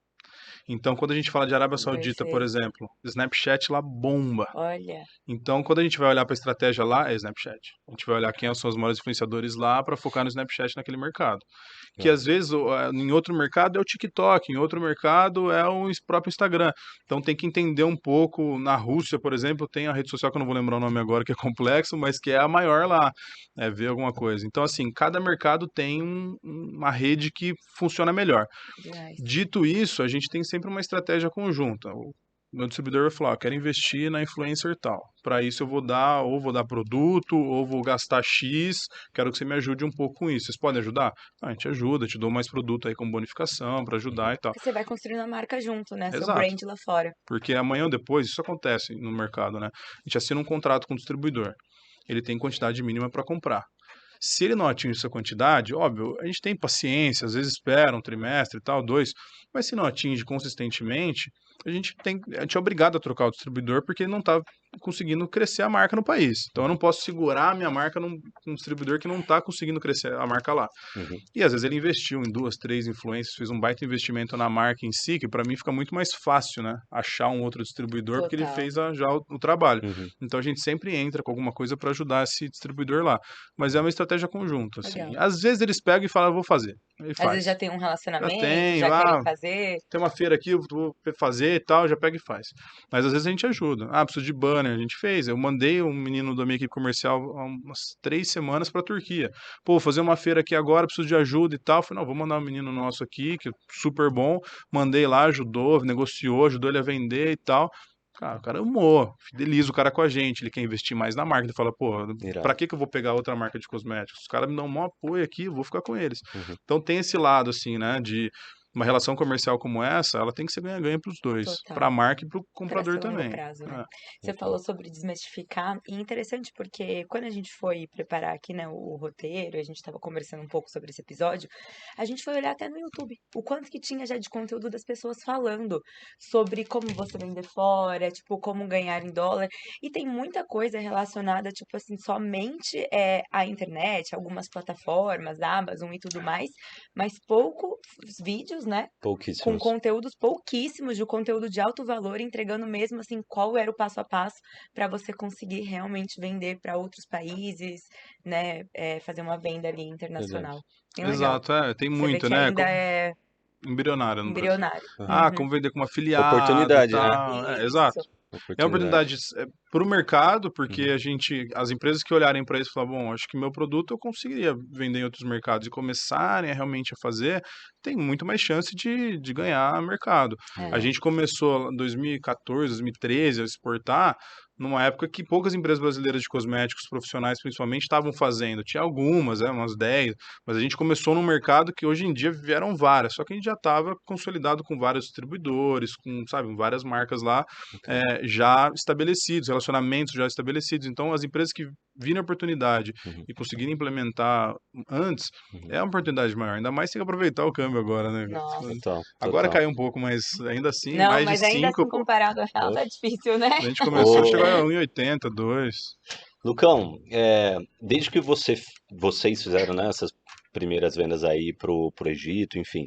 Então, quando a gente fala de Arábia Saudita, por Perfeito. exemplo, Snapchat lá bomba. Olha, Então, quando a gente vai olhar para a estratégia lá, é Snapchat. A gente vai olhar quem são os maiores influenciadores lá para focar no Snapchat naquele mercado. Que Não. às vezes em outro mercado é o TikTok, em outro mercado é o próprio Instagram. Então tem que entender um pouco. Na Rússia, por exemplo, tem a rede social que eu não vou lembrar o nome agora, que é complexo, mas que é a maior lá. É ver alguma coisa. Então, assim, cada mercado tem uma rede que funciona melhor. demais. Dito isso, a gente tem sempre uma estratégia conjunta. O meu distribuidor vai falar, quero investir na influencer tal. Para isso eu vou dar produto, ou vou gastar X, quero que você me ajude um pouco com isso. Vocês podem ajudar? Ah, a gente ajuda, te dou mais produto aí com bonificação para ajudar Uhum. e tal. Porque você vai construindo a marca junto, né? Seu Exato. brand lá fora. Porque amanhã ou depois, isso acontece no mercado, né? A gente assina um contrato com o distribuidor. Ele tem quantidade mínima para comprar. Se ele não atinge essa quantidade, óbvio, a gente tem paciência, às vezes espera um trimestre e tal, dois, mas se não atinge consistentemente, a gente é obrigado a trocar o distribuidor porque ele não está conseguindo crescer a marca no país. Então eu não posso segurar a minha marca num distribuidor que não está conseguindo crescer a marca lá. Uhum. E às vezes ele investiu em duas, três influências, fez um baita investimento na marca em si, que para mim fica muito mais fácil, né? Achar um outro distribuidor, porque ele Total. fez já o trabalho. Uhum. Então a gente sempre entra com alguma coisa para ajudar esse distribuidor lá. Mas é uma estratégia conjunta, assim. Legal. Às vezes eles pegam e falam, vou fazer. Aí Às vezes faz. já tem um Já relacionamento, tenho, já querem fazer. tem uma feira aqui, eu vou fazer e tal, já pega e faz. Mas às vezes a gente ajuda. Ah, preciso de banner, a gente fez. Eu mandei um menino da minha equipe comercial há umas 3 semanas para a Turquia. Pô, vou fazer uma feira aqui agora, preciso de ajuda e tal. Falei, não, vou mandar um menino nosso aqui, que é super bom. Mandei lá, ajudou, negociou, ajudou ele a vender e tal. Cara, o cara amou, fideliza o cara com a gente, ele quer investir mais na marca, ele fala, pô, pra Irado. que eu vou pegar outra marca de cosméticos? Os caras me dão um maior apoio aqui, eu vou ficar com eles. Uhum. Então tem esse lado, assim, né, de uma relação comercial como essa, ela tem que ser ganha-ganha pros dois, pra Total. marca e pro Para comprador ser longo também. prazo, né? É, Você Total. falou sobre desmistificar, e é interessante porque quando a gente foi preparar aqui, né, o roteiro, e a gente estava conversando um pouco sobre esse episódio, a gente foi olhar até no YouTube, o quanto que tinha já de conteúdo das pessoas falando sobre como você vender fora, tipo, como ganhar em dólar, e tem muita coisa relacionada, tipo assim, somente à internet, algumas plataformas, Amazon e tudo mais, mas poucos vídeos, né? Com Pouquíssimos. conteúdos pouquíssimos, de conteúdo de alto valor, entregando mesmo assim qual era o passo a passo para você conseguir realmente vender para outros países, né? Fazer uma venda ali Verdade. internacional. Bem legal. exato, tem Você vê muito, que né, ainda é embrionário no Brasil. embrionário. Aham. Ah, Uhum. como vender com um afiliado e Oportunidade, né? tal, exato. Isso. É uma Oportunidade. oportunidade para o mercado, porque Uhum. as empresas que olharem para isso e falar, bom, acho que meu produto eu conseguiria vender em outros mercados e começarem a realmente a fazer, tem muito mais chance de ganhar mercado. A É. gente começou em 2014, 2013 a exportar numa época que poucas empresas brasileiras de cosméticos profissionais, principalmente, estavam fazendo. Tinha algumas, umas 10, mas a gente começou num mercado que hoje em dia vieram várias, só que a gente já estava consolidado com vários distribuidores, com, sabe, várias marcas lá Ok. já estabelecidos, relacionamentos já estabelecidos. Então, as empresas que virem a oportunidade Uhum. e conseguirem implementar antes, Uhum. é uma oportunidade maior. Ainda mais tem que aproveitar o câmbio agora, né? Nossa. Total, Agora total. caiu um pouco, mas ainda assim, Não, mais de mas ainda 5 assim, pô. comparado ao real, tá Poxa. difícil, né? A gente começou, chegou Ô, a 1,80, 2. Lucão, desde que vocês fizeram, né, essas primeiras vendas aí pro Egito, enfim,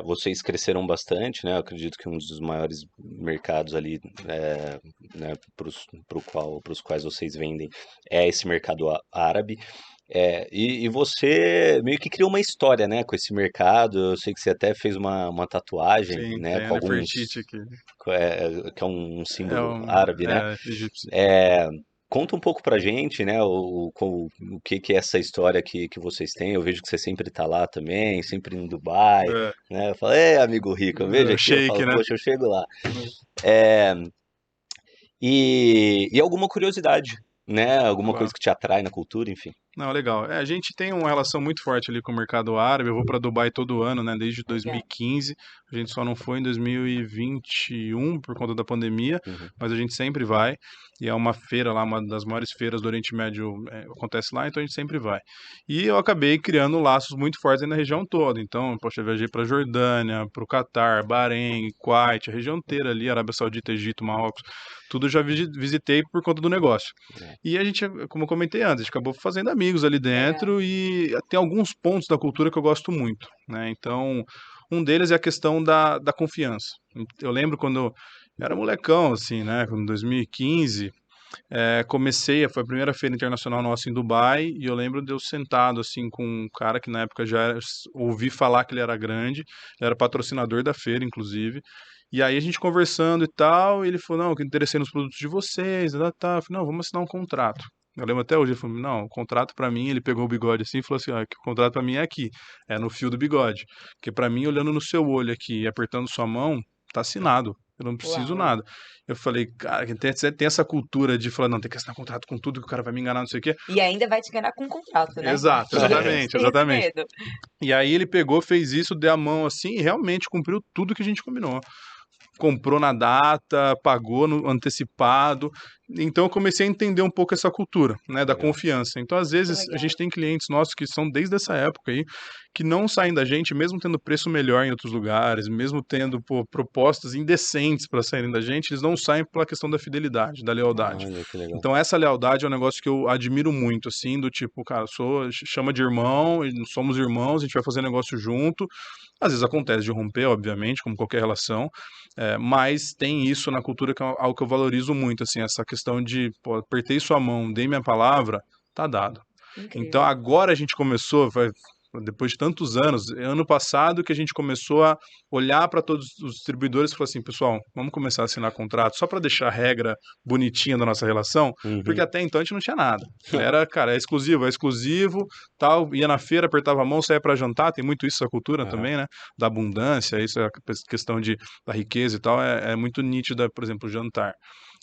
vocês cresceram bastante, né? Eu acredito que um dos maiores mercados ali, né, pros quais vocês vendem é esse mercado árabe. E você meio que criou uma história, né, com esse mercado. Eu sei que você até fez uma tatuagem, Sim, né, tem a com alguns, Nefertiti aqui. que é um É símbolo um árabe, né? egípcio. É, conta um pouco pra gente, né, o que é essa história que vocês têm. Eu vejo que você sempre tá lá também, sempre em Dubai, É, né? Eu falo, amigo rico, eu vejo aqui, eu shake, falo, né? poxa, eu chego lá. É, e alguma curiosidade, né? Alguma coisa Claro. que te atrai na cultura, enfim. Não, legal. A gente tem uma relação muito forte ali com o mercado árabe. Eu vou para Dubai todo ano, né? Desde Legal. 2015. A gente só não foi em 2021 por conta da pandemia, Uhum. mas a gente sempre vai. E é uma feira lá, uma das maiores feiras do Oriente Médio acontece lá, então a gente sempre vai. E eu acabei criando laços muito fortes aí na região toda. Então, poxa, eu viajei para Jordânia, para o Catar, Bahrein, Kuwait, a região inteira ali, Arábia Saudita, Egito, Marrocos. Tudo eu já visitei por conta do negócio. É. E a gente, como eu comentei antes, a gente acabou fazendo amigos ali Legal. dentro e tem alguns pontos da cultura que eu gosto muito, né? Então, Um deles é a questão da confiança. Eu lembro quando eu era molecão, assim, né? Em 2015, foi a primeira feira internacional nossa em Dubai, e eu lembro de eu sentado, assim, com um cara que na época ouvi falar que ele era grande, ele era patrocinador da feira, inclusive. E aí a gente conversando e tal, e ele falou, não, que eu interessei nos produtos de vocês, tá. Eu falei, não, vamos assinar um contrato. Eu lembro até hoje, ele falou, não, o contrato pra mim, ele pegou o bigode assim e falou assim, ó, que o contrato pra mim é aqui, é no fio do bigode. Porque pra mim, olhando no seu olho aqui e apertando sua mão, tá assinado. Eu não preciso Uau. nada. Eu falei, cara, tem essa cultura de falar, não, tem que assinar contrato com tudo, que o cara vai me enganar, não sei o quê. E ainda vai te enganar com um contrato, né? Exato, A gente exatamente, tem esse exatamente. medo. E aí ele pegou, fez isso, deu a mão assim e realmente cumpriu tudo que a gente combinou. Comprou na data, pagou no antecipado. Então eu comecei a entender um pouco essa cultura, né, da Legal. confiança. Então às Que vezes a legal. gente tem clientes nossos que são desde essa época aí, que não saem da gente, mesmo tendo preço melhor em outros lugares, mesmo tendo propostas indecentes para saírem da gente, eles não saem pela questão da fidelidade, da lealdade. Olha, que legal. Então essa lealdade é um negócio que eu admiro muito, assim, do tipo, cara, chama de irmão, somos irmãos, a gente vai fazer negócio junto. Às vezes acontece de romper, obviamente, como qualquer relação, mas tem isso na cultura que é algo que eu valorizo muito, assim, essa questão de, pô, apertei sua mão, dei minha palavra, tá dado. Então Incrível. agora a gente começou, depois de tantos anos, ano passado que a gente começou a olhar para todos os distribuidores e falar assim, pessoal, vamos começar a assinar contrato só para deixar a regra bonitinha da nossa relação, porque Uhum. até então a gente não tinha nada. Era, cara, é exclusivo, tal, ia na feira, apertava a mão, saía para jantar, tem muito isso, essa cultura Aham. também, né, da abundância, isso é a questão da riqueza e tal, é muito nítida, por exemplo, o jantar.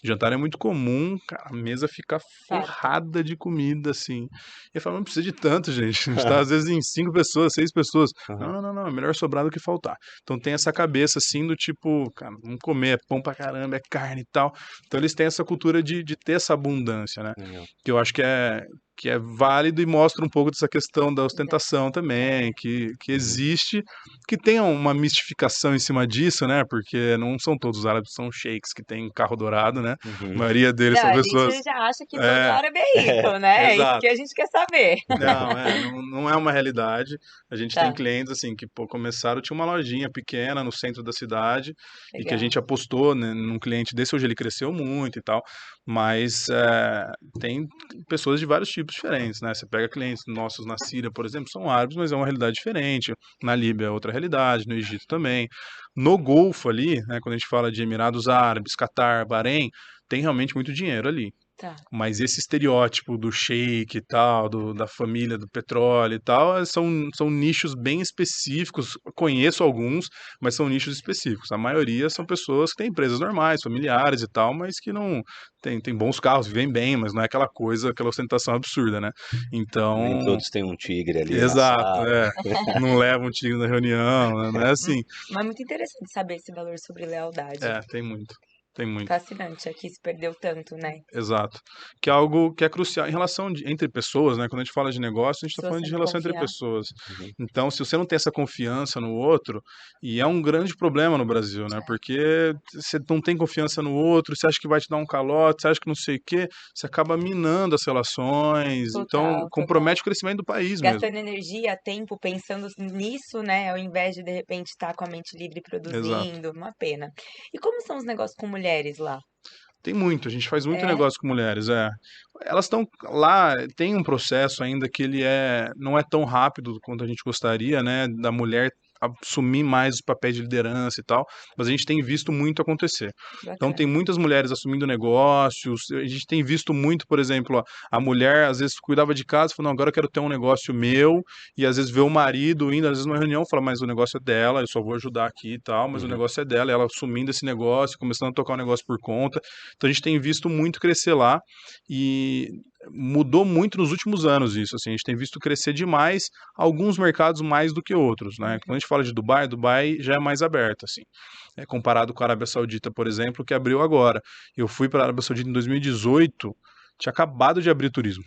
Jantar é muito comum, cara, a mesa fica Certo. forrada de comida, assim. E eu falo, não precisa de tanto, gente. A gente tá, às vezes, em 5 pessoas, 6 pessoas. Aham. Não, é melhor sobrar do que faltar. Então tem essa cabeça, assim, do tipo, cara, vamos comer, é pão pra caramba, é carne e tal. Então eles têm essa cultura de ter essa abundância, né? Legal. Que eu acho que é válido e mostra um pouco dessa questão da ostentação também, que Uhum. existe, que tem uma mistificação em cima disso, né? Porque não são todos os árabes, são sheiks que têm carro dourado, né? A Uhum. maioria deles Não, são a pessoas. gente já acha que todo É, árabe é rico, né? É isso que exato. a gente quer saber. Não é uma realidade. A gente tem Tá, clientes assim que pô, começaram, tinha uma lojinha pequena no centro da cidade e que a legal. gente apostou, né, num cliente desse, hoje ele cresceu muito e tal, mas tem pessoas de vários tipos diferentes, né? Você pega clientes nossos na Síria, por exemplo, são árabes, mas é uma realidade diferente. Na Líbia é outra realidade, no Egito também. No Golfo ali, né, quando a gente fala de Emirados Árabes, Catar, Bahrein, tem realmente muito dinheiro ali. Tá. Mas esse estereótipo do sheik e tal, da família do petróleo e tal, são nichos bem específicos. Conheço alguns, mas são nichos específicos. A maioria são pessoas que têm empresas normais, familiares e tal, mas que não tem bons carros, vivem bem, mas não é aquela coisa, aquela ostentação absurda, né? Nem Então, todos têm um tigre ali na exato, sala. não levam um tiro na reunião, né? Não é assim. Mas é muito interessante saber esse valor sobre lealdade. Tem muito, tem muito. Fascinante, aqui se perdeu tanto, né? Exato. Que é algo que é crucial em relação entre pessoas, né? Quando a gente fala de negócio, a gente está Se falando você de não relação entre confiar. pessoas. Uhum. Então, se você não tem essa confiança no outro, e é um grande problema no Brasil, né? Porque você não tem confiança no outro, você acha que vai te dar um calote, você acha que não sei o quê, você acaba minando as relações, então Total, total. compromete o crescimento do país mesmo. Gastando energia, tempo pensando nisso, né? Ao invés de repente estar com a mente livre Exato. produzindo, uma pena. E como são os negócios com mulheres lá? Tem muito, a gente faz muito É? negócio com mulheres, é. Elas estão lá, tem um processo ainda que ele não é tão rápido quanto a gente gostaria, né, da mulher assumir mais os papéis de liderança e tal, mas a gente tem visto muito acontecer. Então tem Bacana. muitas mulheres assumindo negócios, a gente tem visto muito, por exemplo, a mulher às vezes cuidava de casa, falou, não, agora eu quero ter um negócio meu, e às vezes vê o marido indo, às vezes numa reunião, fala, mas o negócio é dela, eu só vou ajudar aqui e tal, mas o Uhum. negócio é dela, e ela assumindo esse negócio, começando a tocar o negócio por conta. Então a gente tem visto muito crescer lá e mudou muito nos últimos anos isso, assim, a gente tem visto crescer demais alguns mercados mais do que outros, né? Quando a Uhum. gente fala de Dubai, Dubai já é mais aberto, assim, comparado com a Arábia Saudita, por exemplo, que abriu agora. Eu fui para a Arábia Saudita em 2018, tinha acabado de abrir turismo.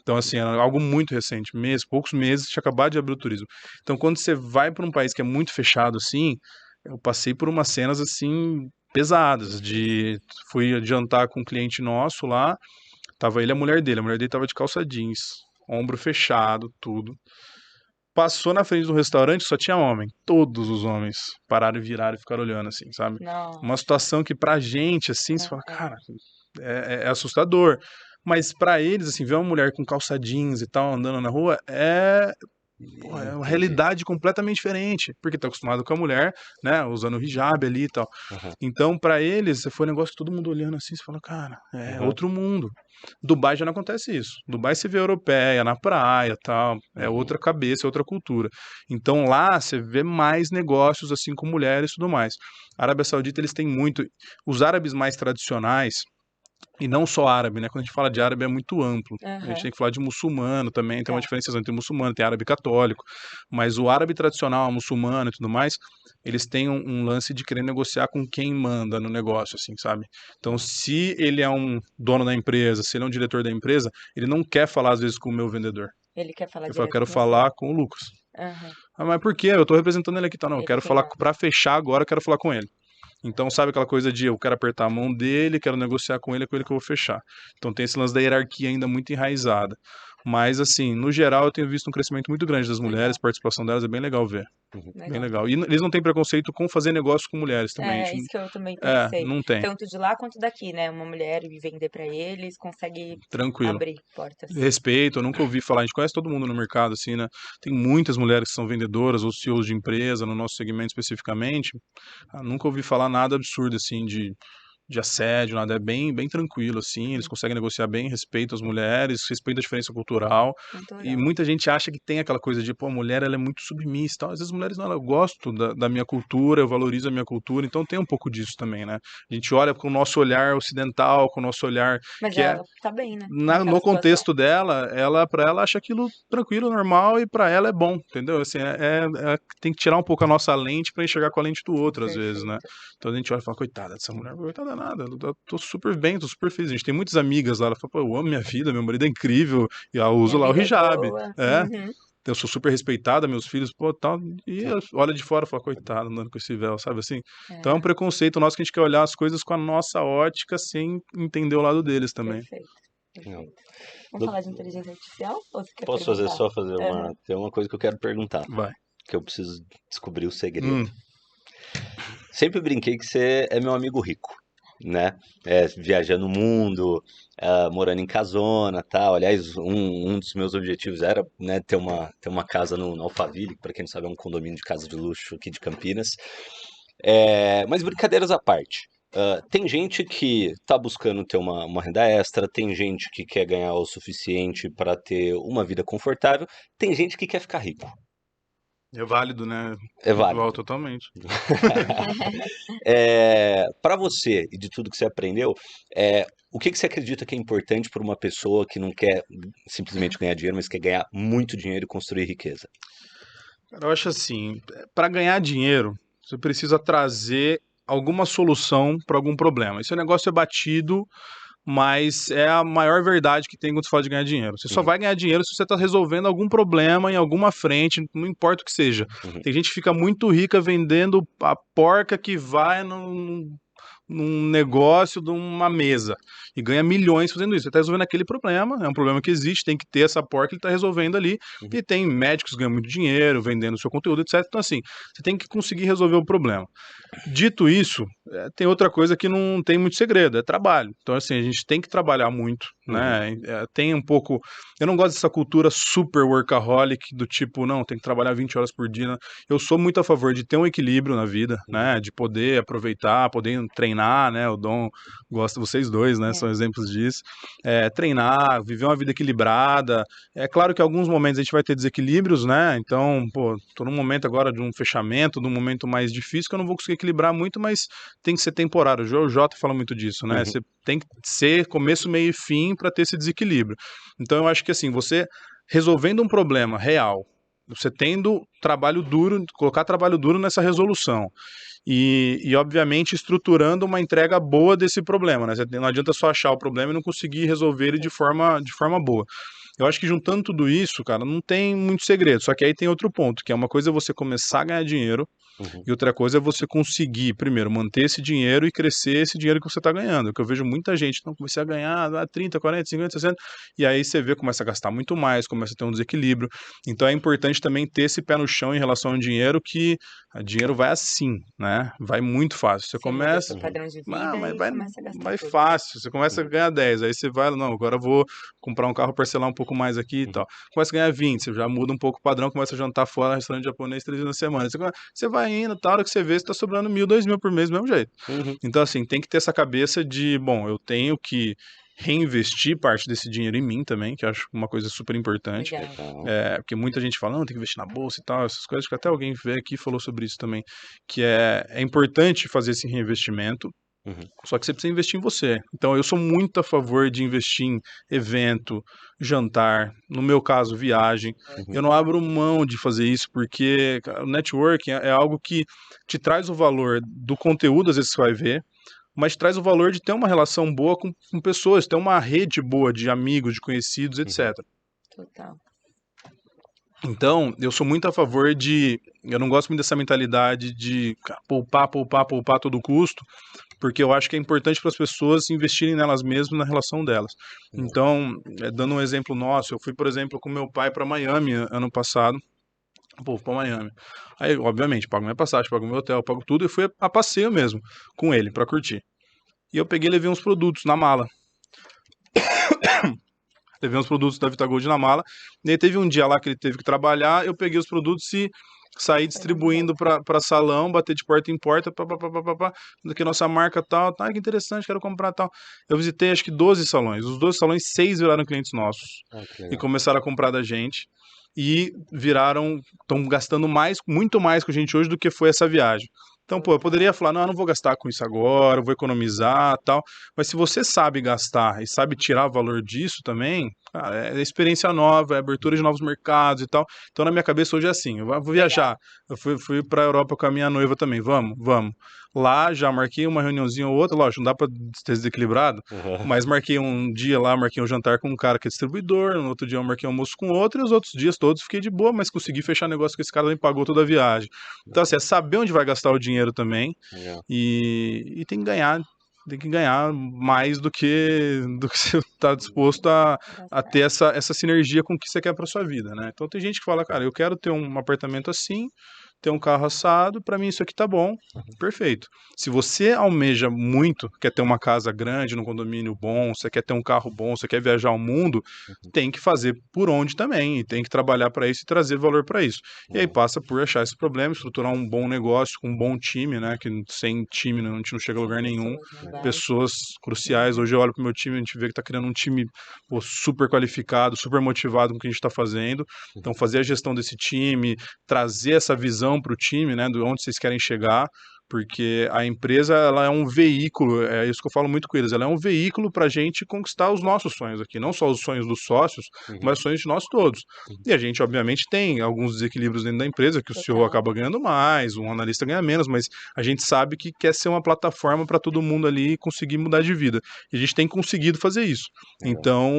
Então, assim, era algo muito recente, poucos meses, tinha acabado de abrir o turismo. Então, quando você vai para um país que é muito fechado, assim, eu passei por umas cenas, assim, pesadas, fui jantar com um cliente nosso lá, tava ele e a mulher dele tava de calça jeans, ombro fechado, tudo. Passou na frente do restaurante, só tinha homem. Todos os homens pararam e viraram e ficaram olhando, assim, sabe? Nossa. Uma situação que pra gente, assim, você fala, É. cara, é assustador. Mas pra eles, assim, ver uma mulher com calça jeans e tal andando na rua porra, é uma Entendi. realidade completamente diferente, porque tá acostumado com a mulher, né, usando o hijab ali e tal. Aham, Então, pra eles, foi um negócio que todo mundo olhando assim, você fala, cara, é aham, outro mundo. Dubai já não acontece isso. Dubai se vê europeia, na praia, tal, é uhum, outra cabeça, é outra cultura. Então lá você vê mais negócios assim com mulheres e tudo mais. A Arábia Saudita eles têm muito, os árabes mais tradicionais, e não só árabe, né? Quando a gente fala de árabe é muito amplo. A gente Aham. tem que falar de muçulmano também, tem uma Tá. diferença entre muçulmano, tem árabe católico. Mas o árabe tradicional, muçulmano e tudo mais, eles têm um lance de querer negociar com quem manda no negócio, assim, sabe? Então, se ele é um dono da empresa, se ele é um diretor da empresa, ele não quer falar às vezes com o meu vendedor. Ele quer falar Ele fala, eu direto quero com você. falar com o Lucas. Aham. Ah, mas por quê? Eu tô representando ele aqui, tá? Não, eu Ele quero quem falar manda. para fechar agora, eu quero falar com ele. Então, sabe aquela coisa de eu quero apertar a mão dele, quero negociar com ele, é com ele que eu vou fechar. Então, tem esse lance da hierarquia ainda muito enraizada. Mas, assim, no geral, eu tenho visto um crescimento muito grande das mulheres, Legal. a participação delas é bem legal ver. uhum. Bem Legal. legal. E eles não têm preconceito com fazer negócio com mulheres também. É isso que eu também É, pensei. não tem. Tanto de lá quanto daqui, né? Uma mulher e vender pra eles consegue Tranquilo. abrir portas. Respeito, eu nunca ouvi falar, a gente conhece todo mundo no mercado, assim, né? Tem muitas mulheres que são vendedoras ou CEOs de empresa, no nosso segmento especificamente. Nunca ouvi falar nada absurdo, assim, de assédio, nada. É bem, bem tranquilo, assim. Eles conseguem negociar bem, respeitam as mulheres, respeitam a diferença cultural. Muito E legal. muita gente acha que tem aquela coisa de, pô, a mulher ela é muito submissa e tal. Às vezes as mulheres não, eu gosto da minha cultura, eu valorizo a minha cultura, então tem um pouco disso também, né? A gente olha com o nosso olhar ocidental, com o nosso olhar Mas que é ela tá bem, né? Naquela no situação. contexto dela, ela para ela acha aquilo tranquilo, normal e para ela é bom, entendeu? Assim, tem que tirar um pouco a nossa lente para enxergar com a lente do outro às vezes, né? Perfeito. Então a gente olha e fala, coitada dessa mulher, coitada nada, eu tô super bem, tô super feliz. A gente tem muitas amigas lá, ela fala, pô, eu amo minha vida, meu marido é incrível e eu uso Minha lá o vida é hijab, boa. é. Uhum. Eu sou super respeitada, meus filhos, pô, tal, e olha de fora e fala, coitado, andando com esse véu, sabe assim? Então é um É, preconceito nosso que a gente quer olhar as coisas com a nossa ótica sem entender o lado deles também. perfeito. Não. Perfeito. Vamos Do- falar de inteligência artificial? Ou você quer Posso fazer perguntar? só fazer Aham. uma. Tem uma coisa que eu quero perguntar, Vai. que eu preciso descobrir o segredo. Hum. Sempre brinquei que você é meu amigo rico, né? Viajando o mundo, morando em casona, tal. Aliás, um dos meus objetivos era, né, ter uma casa no Alphaville, que para quem não sabe é um condomínio de casa de luxo aqui de Campinas. Mas brincadeiras à parte. Tem gente que tá buscando ter uma renda extra, tem gente que quer ganhar o suficiente para ter uma vida confortável, tem gente que quer ficar rico. É válido, né? É Igual válido. totalmente. Para você e de tudo que você aprendeu, o que você acredita que é importante para uma pessoa que não quer simplesmente ganhar dinheiro, mas quer ganhar muito dinheiro e construir riqueza? Cara, eu acho assim, para ganhar dinheiro, você precisa trazer alguma solução para algum problema. Esse negócio é batido, mas é a maior verdade que tem quando você fala de ganhar dinheiro. Você só Uhum, vai ganhar dinheiro se você está resolvendo algum problema em alguma frente, não importa o que seja. uhum, Tem gente que fica muito rica vendendo a porca que vai num negócio de uma mesa e ganha milhões fazendo isso. Ele está resolvendo aquele problema, é um problema que existe, tem que ter essa porca que ele está resolvendo ali. uhum, E tem médicos que ganham muito dinheiro vendendo seu conteúdo, etc. Então, assim, você tem que conseguir resolver o problema. Dito isso, tem outra coisa que não tem muito segredo, é trabalho. Então, assim, a gente tem que trabalhar muito, uhum, né? Tem um pouco. Eu não gosto dessa cultura super workaholic, do tipo, não, tem que trabalhar 20 horas por dia. Eu sou muito a favor de ter um equilíbrio na vida, uhum, né? De poder aproveitar, poder treinar, né? O Dom gosta, vocês dois, né? É. São exemplos disso. Treinar, viver uma vida equilibrada. É claro que em alguns momentos a gente vai ter desequilíbrios, né? Então, pô, tô num momento agora de um fechamento, de um momento mais difícil que eu não vou conseguir equilibrar muito, mas tem que ser temporário. O Joel J fala muito disso, né? uhum, Você tem que ser começo, meio e fim para ter esse desequilíbrio. Então, eu acho que assim, você resolvendo um problema real, você tendo trabalho duro, colocar trabalho duro nessa resolução. Obviamente, estruturando uma entrega boa desse problema, né? Não adianta só achar o problema e não conseguir resolver ele de forma boa. Eu acho que juntando tudo isso, cara, não tem muito segredo. Só que aí tem outro ponto, que é uma coisa você começar a ganhar dinheiro Uhum. E outra coisa é você conseguir, primeiro, manter esse dinheiro e crescer esse dinheiro que você está ganhando. Porque eu vejo muita gente, então, comecei a ganhar 30, 40, 50, 60, e aí você vê, começa a gastar muito mais, começa a ter um desequilíbrio. Então é importante também ter esse pé no chão em relação ao dinheiro, que o dinheiro vai assim, né? Vai muito fácil. Você Você muda começa, seu padrão de ah, vida mas e vai, começa a gastar vai tudo. fácil. Você começa a ganhar 10, aí você vai, não, agora eu vou comprar um carro, parcelar um pouco mais aqui e tal. Começa a ganhar 20, você já muda um pouco o padrão, começa a jantar fora, restaurante japonês 3 vezes na semana. Você vai indo, tal hora que você vê, você tá sobrando 1.000, 2.000 por mês do mesmo jeito. Uhum. Então, assim, tem que ter essa cabeça de, bom, eu tenho que reinvestir parte desse dinheiro em mim também, que eu acho uma coisa super importante. Legal. Legal. Porque muita gente fala, não, tem que investir na bolsa e tal, essas coisas, que até alguém veio aqui e falou sobre isso também, que é importante fazer esse reinvestimento, Uhum. só que você precisa investir em você. Então, eu sou muito a favor de investir em evento, jantar, no meu caso, viagem. Eu não abro mão de fazer isso, porque cara, o networking é algo que te traz o valor do conteúdo, às vezes você vai ver, mas traz o valor de ter uma relação boa com pessoas, ter uma rede boa de amigos, de conhecidos, etc. Total. Então, eu sou muito a favor de. Eu não gosto muito dessa mentalidade de cara, poupar, poupar, poupar a todo custo, porque eu acho que é importante para as pessoas investirem nelas mesmas, na relação delas. Então, dando um exemplo nosso, eu fui, por exemplo, com meu pai para Miami ano passado. Pô, para Miami. Aí, obviamente, pago minha passagem, pago meu hotel, pago tudo, e fui a passeio mesmo com ele para curtir. E eu peguei e levei uns produtos na mala. Levei uns produtos da Vitagold na mala. E aí teve um dia lá que ele teve que trabalhar, eu peguei os produtos e saí distribuindo para salão, bater de porta em porta, pá, que nossa marca tal, tá, que interessante, quero comprar tal. Eu visitei acho que 12 salões. Os 12 salões, 6 viraram clientes nossos. Ah, que E legal. começaram a comprar da gente. E estão gastando mais, muito mais com a gente hoje do que foi essa viagem. Então, pô, eu poderia falar, não, eu não vou gastar com isso agora, eu vou economizar, tal. Mas se você sabe gastar e sabe tirar valor disso também, cara, é experiência nova, é abertura de novos mercados e tal. Então, na minha cabeça hoje é assim, eu vou viajar. Eu fui para a Europa com a minha noiva também, vamos. Lá já marquei uma reuniãozinha ou outra, lógico, não dá para ter desequilibrado, Uhum. mas marquei um dia lá, marquei um jantar com um cara que é distribuidor, no outro dia eu marquei um almoço com outro, e os outros dias todos fiquei de boa, mas consegui fechar negócio que esse cara me pagou toda a viagem. Então, assim, é saber onde vai gastar o dinheiro também, Legal. e tem que ganhar mais do que você está disposto a ter essa sinergia com o que você quer para sua vida, né? Então tem gente que fala, cara, eu quero ter um apartamento assim, ter um carro assado, para mim isso aqui tá bom, perfeito. Se você almeja muito, quer ter uma casa grande, num condomínio bom, você quer ter um carro bom, você quer viajar ao mundo, tem que fazer por onde também, e tem que trabalhar para isso e trazer valor para isso. E aí passa por achar esse problema, estruturar um bom negócio com um bom time, né? Que sem time a gente não chega a lugar nenhum. Pessoas cruciais. Hoje eu olho pro meu time, a gente vê que tá criando um time pô, super qualificado, super motivado com o que a gente está fazendo. Então, fazer a gestão desse time, trazer essa visão para o time, né? De onde vocês querem chegar. Porque a empresa ela é um veículo, é isso que eu falo muito com eles, ela é um veículo para a gente conquistar os nossos sonhos aqui, não só os sonhos dos sócios, mas os sonhos de nós todos. E a gente, obviamente, tem alguns desequilíbrios dentro da empresa, que o CEO acaba ganhando mais, um analista ganha menos, mas a gente sabe que quer ser uma plataforma para todo mundo ali conseguir mudar de vida. E a gente tem conseguido fazer isso. Então,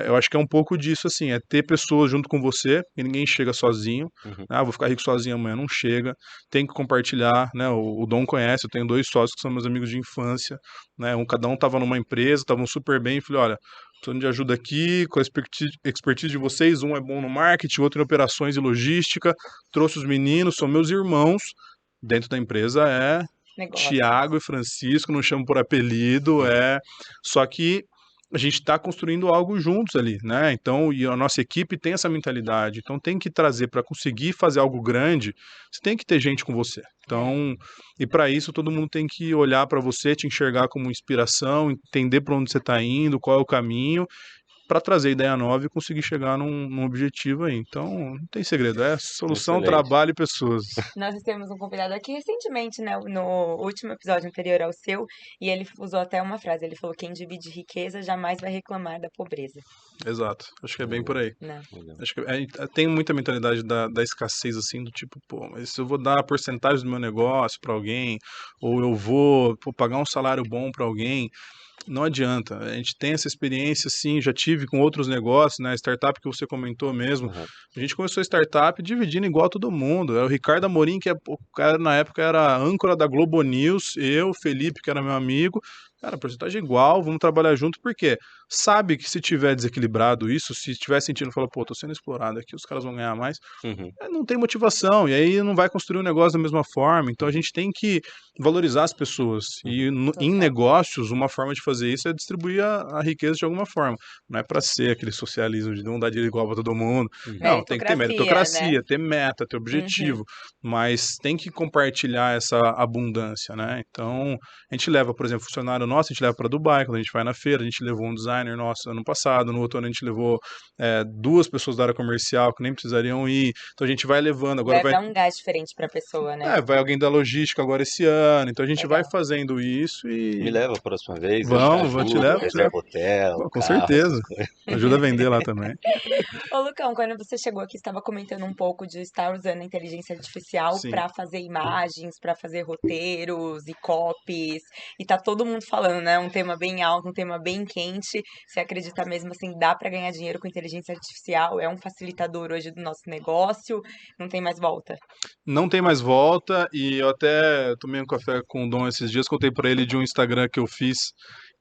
eu acho que é um pouco disso, assim, é ter pessoas junto com você, e ninguém chega sozinho. Ah, vou ficar rico sozinho amanhã, não chega. Tem que compartilhar, né? O Dom conhece, eu tenho 2 sócios que são meus amigos de infância, né? Cada um estava numa empresa, estavam super bem, falei, olha, precisando de ajuda aqui, com a expertise de vocês, um é bom no marketing, o outro em operações e logística, trouxe os meninos, são meus irmãos, dentro da empresa Negócio. Tiago e Francisco, não chamo por apelido, só que a gente está construindo algo juntos ali, né? Então, e a nossa equipe tem essa mentalidade. Então, tem que trazer para conseguir fazer algo grande, você tem que ter gente com você. Então, e para isso, todo mundo tem que olhar para você, te enxergar como inspiração, entender para onde você está indo, qual é o caminho, para trazer ideia nova e conseguir chegar num objetivo aí. Então, não tem segredo, é solução, Excelente. trabalho e pessoas. Nós temos um convidado aqui recentemente, né, no último episódio anterior ao seu, e ele usou até uma frase, ele falou, quem divide riqueza jamais vai reclamar da pobreza, Exato, acho que é bem por aí. né? Acho que tem muita mentalidade da escassez, assim, do tipo, pô, mas se eu vou dar a porcentagem do meu negócio para alguém, ou eu vou pagar um salário bom para alguém, não adianta. A gente tem essa experiência, sim, já tive com outros negócios, né? Startup que você comentou mesmo. Uhum. A gente começou a startup dividindo igual a todo mundo. É o Ricardo Amorim, que o cara, na época era âncora da Globo News, eu, Felipe, que era meu amigo. Cara, porcentagem igual, vamos trabalhar junto, porque sabe que se tiver desequilibrado isso, se tiver sentindo, fala, pô, tô sendo explorado aqui, os caras vão ganhar mais, Uhum. não tem motivação, e aí não vai construir um negócio da mesma forma. Então a gente tem que valorizar as pessoas. E em negócios, uma forma de fazer isso é distribuir a riqueza de alguma forma. Não é para ser aquele socialismo de não dar dinheiro igual para todo mundo. Não, tem que ter meritocracia, né? ter meta, ter objetivo, mas tem que compartilhar essa abundância, né? Então, a gente leva, por exemplo, funcionário nosso, a gente leva para Dubai, quando a gente vai na feira, a gente levou um designer nosso ano passado, no outro ano a gente levou 2 pessoas da área comercial que nem precisariam ir. Então a gente vai levando. Agora Vai dar um gás diferente para a pessoa, né? vai alguém da logística agora esse ano. Então a gente vai Legal. fazendo isso Me e leva a próxima vez, eu te vamos, vou te ajudo, levar, reserva hotel, com carro, certeza. essas coisas. Ajuda a vender lá também. Ô, Lucão, quando você chegou aqui, estava comentando um pouco de estar usando a inteligência artificial Sim. para fazer imagens, para fazer roteiros e copies, e tá todo mundo falando, né? Um tema bem alto, um tema bem quente. Você acredita mesmo assim, dá para ganhar dinheiro com inteligência artificial? É um facilitador hoje do nosso negócio? Não tem mais volta? Não tem mais volta e eu até tomei um café com o Dom esses dias, contei pra ele de um Instagram que eu fiz,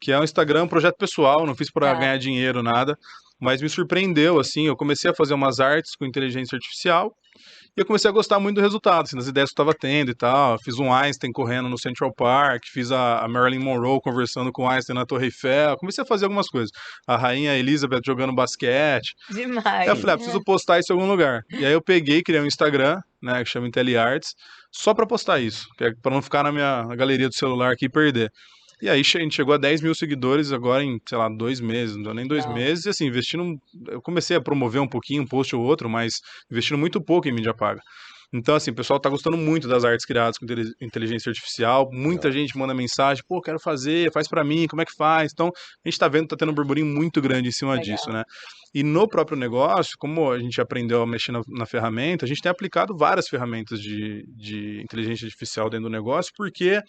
que é um Instagram, um projeto pessoal, não fiz pra Tá. ganhar dinheiro, nada, mas me surpreendeu, assim, eu comecei a fazer umas artes com inteligência artificial e eu comecei a gostar muito do resultado, assim, das ideias que eu estava tendo e tal. Fiz um Einstein correndo no Central Park, fiz a Marilyn Monroe conversando com o Einstein na Torre Eiffel, comecei a fazer algumas coisas. A rainha Elizabeth jogando basquete. Aí eu Demais. falei, preciso postar isso em algum lugar. E aí eu peguei, criei um Instagram, né, que chama IntelliArts, só para postar isso, que é para não ficar na minha galeria do celular aqui e perder. E aí a gente chegou a 10 mil seguidores agora em, sei lá, 2 meses, não deu nem 2 meses, e assim, investindo, eu comecei a promover um pouquinho, um post ou outro, mas investindo muito pouco em mídia paga. Então, assim, o pessoal tá gostando muito das artes criadas com inteligência artificial, muita gente manda mensagem, pô, quero fazer, faz pra mim, como é que faz? Então, a gente tá vendo que tá tendo um burburinho muito grande em cima disso, né? E no próprio negócio, como a gente aprendeu a mexer na ferramenta, a gente tem aplicado várias ferramentas de inteligência artificial dentro do negócio, porque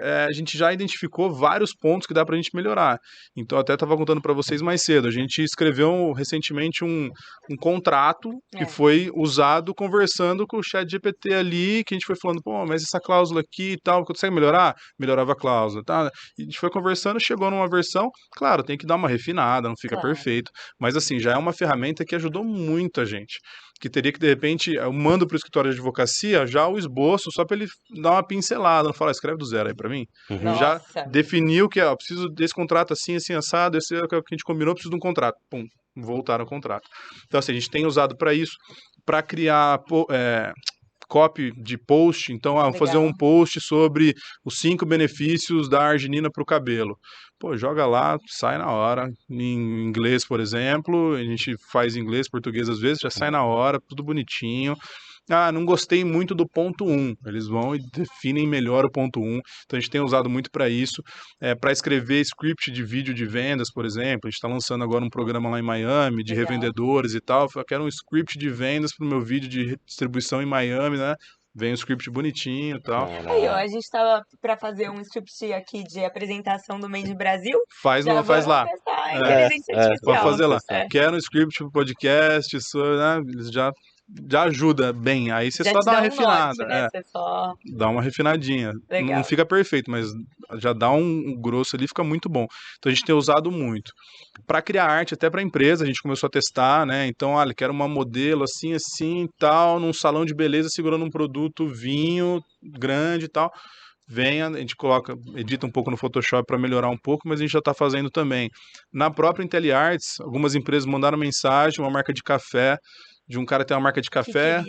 a gente já identificou vários pontos que dá para a gente melhorar. Então, eu até estava contando para vocês mais cedo, a gente escreveu recentemente um contrato que foi usado conversando com o chat GPT ali, que a gente foi falando, pô, mas essa cláusula aqui e tal, consegue melhorar? Melhorava a cláusula, tá? E a gente foi conversando, chegou numa versão, claro, tem que dar uma refinada, não fica perfeito, mas assim, já é uma ferramenta que ajudou muito a gente. Que teria que, de repente, eu mando para o escritório de advocacia já o esboço, só para ele dar uma pincelada, não falar, escreve do zero aí para mim. Já Nossa. definiu que, ó, preciso desse contrato assim, assim, assado, esse é o que a gente combinou, preciso de um contrato. Pum, voltaram ao contrato. Então, assim, a gente tem usado para isso, para criar copy de post. Então, vou fazer um post sobre os 5 benefícios da arginina para o cabelo. Pô, joga lá, sai na hora. Em inglês, por exemplo, a gente faz inglês, português às vezes, já sai na hora, tudo bonitinho. Ah, não gostei muito do ponto 1. Eles vão e definem melhor o ponto 1. Então a gente tem usado muito para isso. Para escrever script de vídeo de vendas, por exemplo. A gente está lançando agora um programa lá em Miami de revendedores e tal. Eu quero um script de vendas para o meu vídeo de distribuição em Miami, né? Vem um script bonitinho e tal. Aí, ó, a gente tava pra fazer um script aqui de apresentação do Made in Brasil. Faz lá. Testar a inteligência artificial. Vamos fazer lá. Quero um script pro podcast, isso, né? Eles já ajuda bem. Aí você Já só te dá uma um refinada. norte, né? Você só... Dá uma refinadinha. Legal. Não fica perfeito, mas já dá um grosso ali, fica muito bom. Então a gente tem usado muito. Para criar arte, até para empresa, a gente começou a testar, né? Então, olha, quero uma modelo assim, assim, tal, num salão de beleza segurando um produto, vinho grande e tal. Venha, a gente coloca, edita um pouco no Photoshop para melhorar um pouco, mas a gente já está fazendo também. Na própria IntelliArts, algumas empresas mandaram mensagem, uma marca de café, de um cara que tem uma marca de café.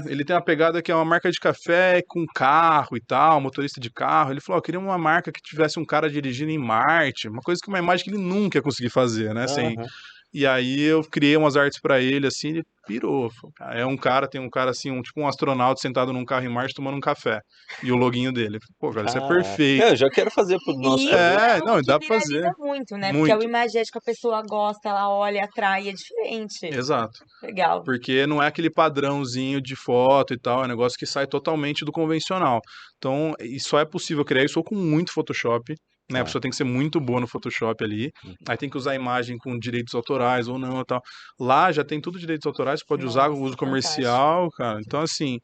Ele tem uma pegada que é uma marca de café com carro e tal, motorista de carro. Ele falou, eu queria uma marca que tivesse um cara dirigindo em Marte, uma coisa que uma imagem que ele nunca ia conseguir fazer, né? E aí eu criei umas artes para ele, assim, ele pirou. Tem um cara assim, tipo um astronauta sentado num carro em Marte tomando um café. E o loginho dele. Pô, cara, isso é perfeito. Eu já quero fazer pro nosso produto. Dá pra fazer. Muito, né? Porque é o imagético, a pessoa gosta, ela olha, atrai, é diferente. Exato. Legal. Porque não é aquele padrãozinho de foto e tal, é um negócio que sai totalmente do convencional. Então, e só é possível criar isso com muito Photoshop, né? A pessoa tem que ser muito boa no Photoshop ali, aí tem que usar a imagem com direitos autorais ou não e tal. Lá já tem tudo direitos autorais, pode usar o uso comercial, cara. Então, assim,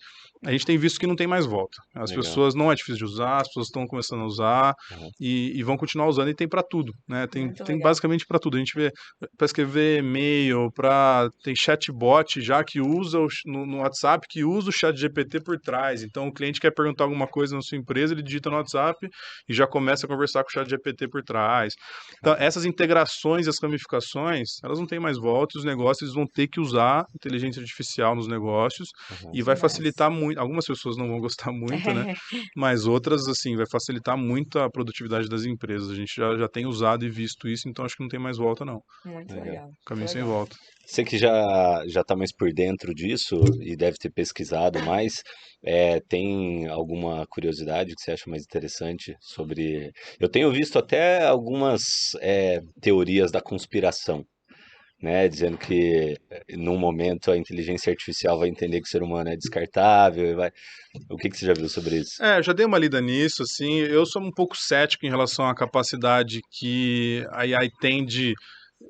a gente tem visto que não tem mais volta. As Legal. pessoas não é difícil de usar, as pessoas estão começando a usar Uhum. e vão continuar usando e tem para tudo, né? Tem Legal. basicamente para tudo. A gente vê para escrever e-mail, tem chatbot já que usa no WhatsApp, que usa o chat GPT por trás. Então, o cliente quer perguntar alguma coisa na sua empresa, ele digita no WhatsApp e já começa a conversar com o chat GPT por trás. Então, essas integrações e as ramificações, elas não têm mais volta, os negócios eles vão ter que usar inteligência artificial nos negócios e vai facilitar muito. Algumas pessoas não vão gostar muito, né? Mas outras, assim, vai facilitar muito a produtividade das empresas. A gente já tem usado e visto isso, então acho que não tem mais volta, não. Muito Legal. legal. Caminho sem volta. Você que já está mais por dentro disso e deve ter pesquisado mais, tem alguma curiosidade que você acha mais interessante sobre... Eu tenho visto até algumas teorias da conspiração, né, dizendo que num momento a inteligência artificial vai entender que o ser humano é descartável e vai... O que você já viu sobre isso? Já dei uma lida nisso, assim, eu sou um pouco cético em relação à capacidade que a AI tem de,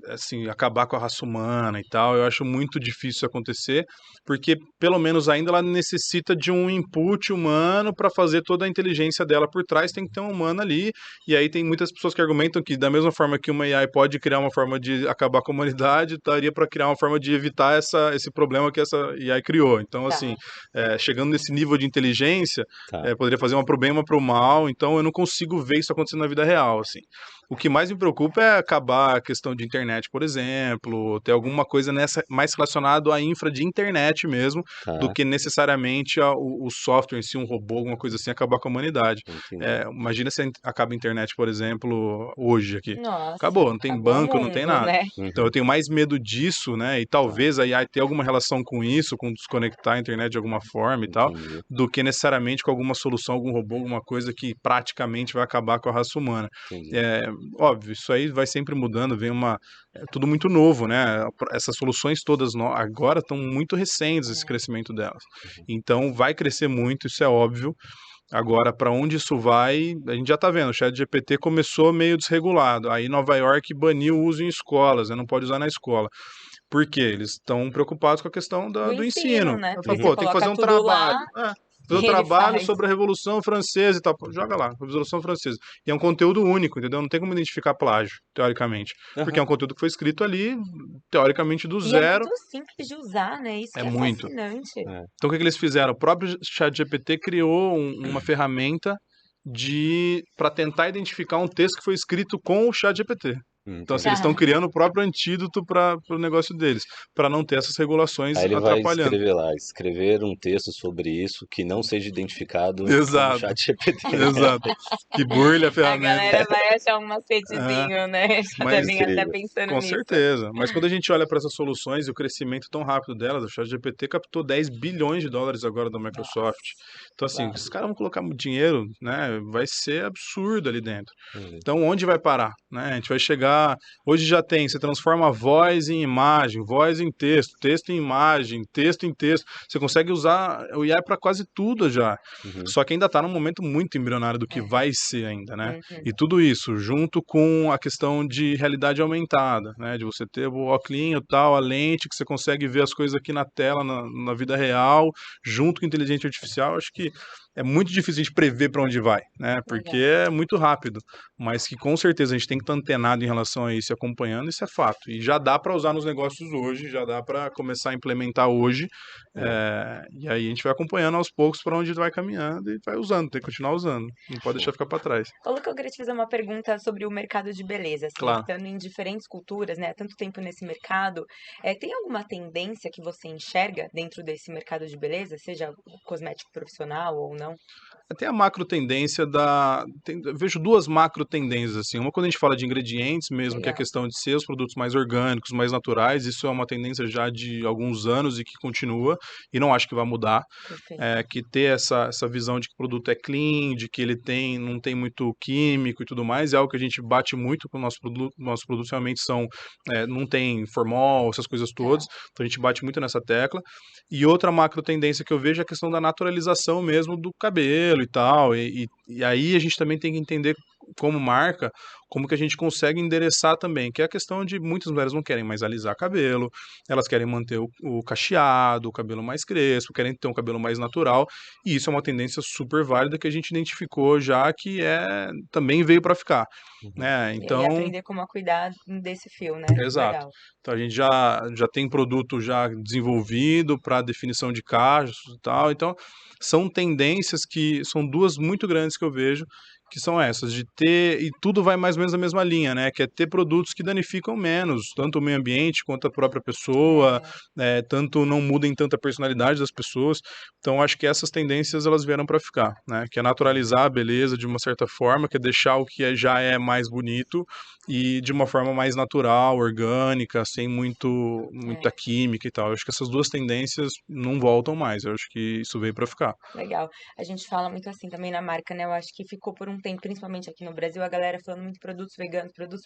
assim, acabar com a raça humana e tal. Eu acho muito difícil isso acontecer, porque pelo menos ainda ela necessita de um input humano para fazer toda a inteligência dela por trás, tem que ter um humano ali. E aí tem muitas pessoas que argumentam que da mesma forma que uma AI pode criar uma forma de acabar com a humanidade, daria para criar uma forma de evitar esse problema que essa AI criou. Então, assim, chegando nesse nível de inteligência, poderia fazer um problema para o mal. Então, eu não consigo ver isso acontecendo na vida real, assim. O que mais me preocupa é acabar a questão de internet, por exemplo, ter alguma coisa mais relacionado à infra de internet mesmo, do que necessariamente o software em si, um robô, alguma coisa assim, acabar com a humanidade. Imagina se acaba a internet, por exemplo, hoje aqui. Nossa, acabou, não tem banco, não tem nada. Né? Então eu tenho mais medo disso, né? E talvez a IA ter alguma relação com isso, com desconectar a internet de alguma forma e tal, do que necessariamente com alguma solução, algum robô, alguma coisa que praticamente vai acabar com a raça humana. Óbvio, isso aí vai sempre mudando, é tudo muito novo, né? Essas soluções todas agora estão muito recentes, esse crescimento delas. Então vai crescer muito, isso é óbvio. Agora, para onde isso vai, a gente já está vendo, o ChatGPT começou meio desregulado, aí Nova York baniu o uso em escolas, né? Não pode usar na escola. Por quê? Eles estão preocupados com a questão do ensino. Né? Falo, pô, tem que fazer um trabalho. Fazer um trabalho sobre a Revolução Francesa e tal. Pô, joga lá, Revolução Francesa. E é um conteúdo único, entendeu? Não tem como identificar plágio, teoricamente. Porque é um conteúdo que foi escrito ali, teoricamente, do zero. É muito simples de usar, né? Isso que é muito fascinante. Então, o que eles fizeram? O próprio ChatGPT criou uma ferramenta para tentar identificar um texto que foi escrito com o ChatGPT. Então, assim, eles estão criando o próprio antídoto para o negócio deles, para não ter essas regulações Aí ele atrapalhando. vai escrever lá, escrever um texto sobre isso que não seja identificado Exato. como ChatGPT. Exato. Que burle a ferramenta. A galera vai achar um macetezinho, né? Já devem até pensando com nisso. certeza. Mas quando a gente olha para essas soluções e o crescimento tão rápido delas, o ChatGPT captou 10 bilhões de dólares agora da Microsoft. Então, assim, se os caras vão colocar dinheiro, né, vai ser absurdo ali dentro. Então, onde vai parar? Né? A gente vai chegar... Hoje já tem, você transforma voz em imagem, voz em texto, texto em imagem, texto em texto. Você consegue usar o AI para quase tudo já. Só que ainda está num momento muito embrionário do que vai ser ainda, né? E tudo isso, junto com a questão de realidade aumentada, né? De você ter o óculos e tal, a lente, que você consegue ver as coisas aqui na tela, na vida real, junto com a inteligência artificial. Acho que é muito difícil a gente prever para onde vai, né? Porque é muito rápido, mas que com certeza a gente tem que estar antenado em relação a isso e acompanhando, isso é fato. E já dá para usar nos negócios hoje, já dá para começar a implementar hoje, e aí a gente vai acompanhando aos poucos para onde vai caminhando e vai usando, tem que continuar usando, não pode deixar ficar para trás. Paulo, que eu queria te fazer uma pergunta sobre o mercado de beleza, assim, Claro. Estando em diferentes culturas, né, há tanto tempo nesse mercado, tem alguma tendência que você enxerga dentro desse mercado de beleza, seja cosmético profissional ou não? Tem a macro tendência eu vejo duas macro tendências, assim. Uma quando a gente fala de ingredientes mesmo, que é a questão de ser os produtos mais orgânicos, mais naturais. Isso é uma tendência já de alguns anos e que continua, e não acho que vai mudar. Que ter essa visão de que o produto é clean, de que ele não tem muito químico e tudo mais, é algo que a gente bate muito com o nosso produto. Nossos produtos realmente não tem formol, essas coisas todas. Então a gente bate muito nessa tecla. E outra macro tendência que eu vejo é a questão da naturalização mesmo do cabelo e tal. E aí a gente também tem que entender como marca, como que a gente consegue endereçar também, que é a questão de muitas mulheres não querem mais alisar cabelo, elas querem manter o cacheado, o cabelo mais crespo, querem ter um cabelo mais natural, e isso é uma tendência super válida que a gente identificou já que também veio para ficar, né? E aí Então, aprender como a cuidar desse fio, né? exato. Legal. Então a gente já tem produto já desenvolvido para definição de cachos e tal. Então são tendências que são duas muito grandes que eu vejo, que são essas, de ter, e tudo vai mais ou menos na mesma linha, né? Que é ter produtos que danificam menos, tanto o meio ambiente quanto a própria pessoa, tanto não mudem tanto a personalidade das pessoas. Então acho que essas tendências elas vieram para ficar, né? Que é naturalizar a beleza de uma certa forma, que é deixar o que já é mais bonito e de uma forma mais natural, orgânica, sem muita química e tal. Eu acho que essas duas tendências não voltam mais. Eu acho que isso veio para ficar. Legal. A gente fala muito assim também na marca, né? Eu acho que ficou por um tempo, principalmente aqui no Brasil, a galera falando muito produtos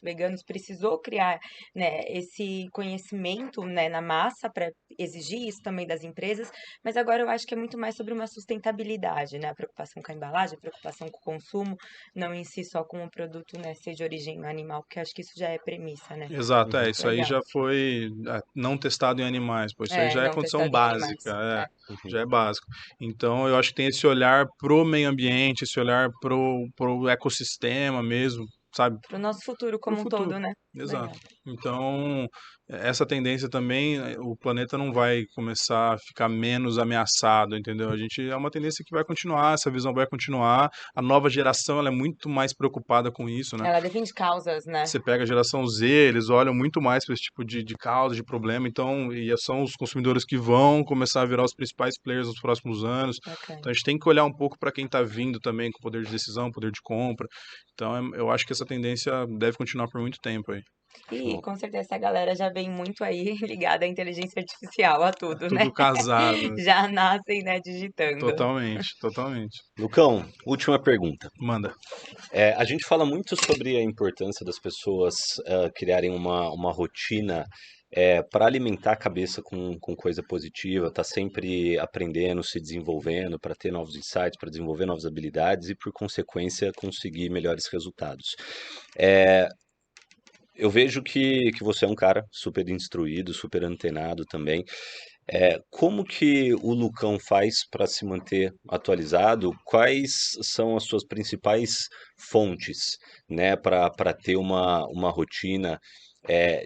veganos, precisou criar, né, esse conhecimento, né, na massa para exigir isso também das empresas, mas agora eu acho que é muito mais sobre uma sustentabilidade, né? A preocupação com a embalagem, a preocupação com o consumo, não em si só com o produto, né, ser de origem animal, porque eu acho que isso já é premissa, né? Exato, isso aí Legal. já foi não testado em animais, pô, isso aí já é Não condição testado em animais. básica, Uhum. já é básico. Então eu acho que tem esse olhar pro meio ambiente, esse olhar pro ecossistema mesmo, sabe? Para o nosso futuro Pro como um futuro. todo, né? Legal. Exato. Então, essa tendência também, o planeta não vai começar a ficar menos ameaçado, entendeu? A gente é uma tendência que vai continuar, essa visão vai continuar. A nova geração, ela é muito mais preocupada com isso, né? Ela defende causas, né? Você pega a geração Z, eles olham muito mais para esse tipo de causa, de problema, então, e são os consumidores que vão começar a virar os principais players nos próximos anos. Bacana. Então, a gente tem que olhar um pouco para quem está vindo também com poder de decisão, poder de compra. Então, eu acho que essa tendência deve continuar por muito tempo aí. E com certeza essa galera já vem muito aí ligada à inteligência artificial, a tudo, né? Tudo casado. Já nascem, né, digitando. Totalmente, totalmente. Lucão, última pergunta. Manda. A gente fala muito sobre a importância das pessoas criarem uma rotina para alimentar a cabeça com coisa positiva, tá sempre aprendendo, se desenvolvendo, para ter novos insights, para desenvolver novas habilidades e, por consequência, conseguir melhores resultados. Eu vejo que você é um cara super instruído, super antenado também. Como que o Lucão faz para se manter atualizado? Quais são as suas principais fontes, né, para ter uma rotina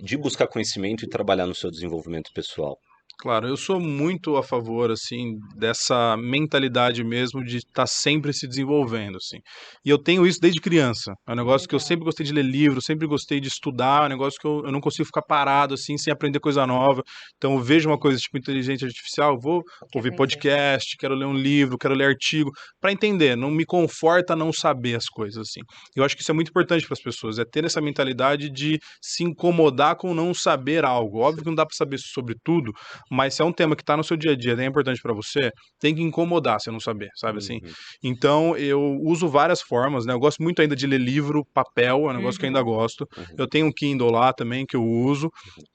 de buscar conhecimento e trabalhar no seu desenvolvimento pessoal? Claro, eu sou muito a favor, assim, dessa mentalidade mesmo de estar sempre se desenvolvendo, assim. E eu tenho isso desde criança. É um negócio que eu Legal. sempre gostei de ler livro, sempre gostei de estudar, é um negócio que eu não consigo ficar parado, assim, sem aprender coisa nova. Então, eu vejo uma coisa tipo inteligência artificial, eu vou Quer ouvir conhecer. podcast, quero ler um livro, quero ler artigo, para entender. Não me conforta não saber as coisas, assim. Eu acho que isso é muito importante para as pessoas, é ter essa mentalidade de se incomodar com não saber algo. Óbvio que não dá para saber sobre tudo, mas se é um tema que está no seu dia a dia, é importante para você, tem que incomodar se não saber, sabe assim? Uhum, Então, eu uso várias formas, né? Eu gosto muito ainda de ler livro, papel, é um negócio que eu ainda Uhum. gosto. uhum, Eu tenho um Kindle lá também que eu uso,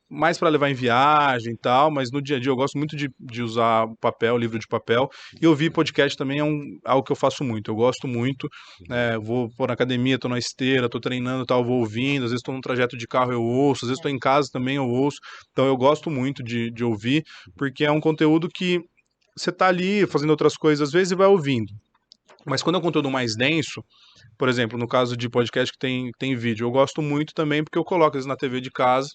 mais para levar em viagem e tal, mas no dia a dia eu gosto muito de usar papel, livro de papel. E ouvir podcast também é algo que eu faço muito, eu gosto muito. Vou na academia, tô na esteira, tô treinando e tal, vou ouvindo, às vezes estou num trajeto de carro eu ouço, às vezes estou em casa também eu ouço. Então eu gosto muito de ouvir, porque é um conteúdo que você tá ali fazendo outras coisas às vezes e vai ouvindo. Mas quando é um conteúdo mais denso, por exemplo, no caso de podcast que tem vídeo, eu gosto muito também porque eu coloco às vezes na TV de casa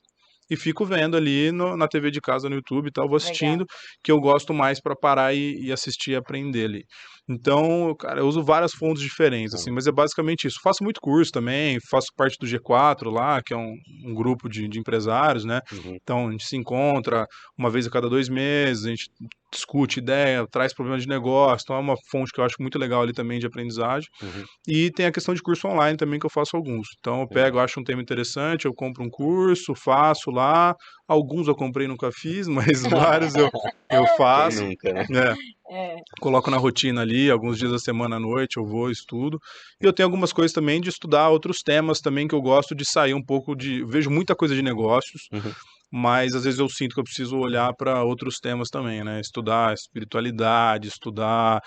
e fico vendo ali na TV de casa, no YouTube e tal, vou Legal. assistindo, que eu gosto mais para parar e assistir e aprender ali. Então, cara, eu uso várias fontes diferentes, assim, uhum, mas é basicamente isso. Faço muito curso também, faço parte do G4 lá, que é um grupo de empresários, né? uhum, Então, a gente se encontra uma vez a cada 2 meses, a gente discute ideia, traz problemas de negócio, então é uma fonte que eu acho muito legal ali também de aprendizagem. uhum, E tem a questão de curso online também, que eu faço alguns. Então eu pego, legal. acho um tema interessante, eu compro um curso, faço lá. Alguns eu comprei e nunca fiz, mas vários eu Quem faço. nunca, né? Né? É, Coloco na rotina ali, alguns dias Uhum, da semana à noite eu vou, estudo. E eu tenho algumas coisas também de estudar outros temas também que eu gosto de sair um pouco de. Vejo muita coisa de negócios, uhum, mas às vezes eu sinto que eu preciso olhar para outros temas também, né? Estudar espiritualidade, estudar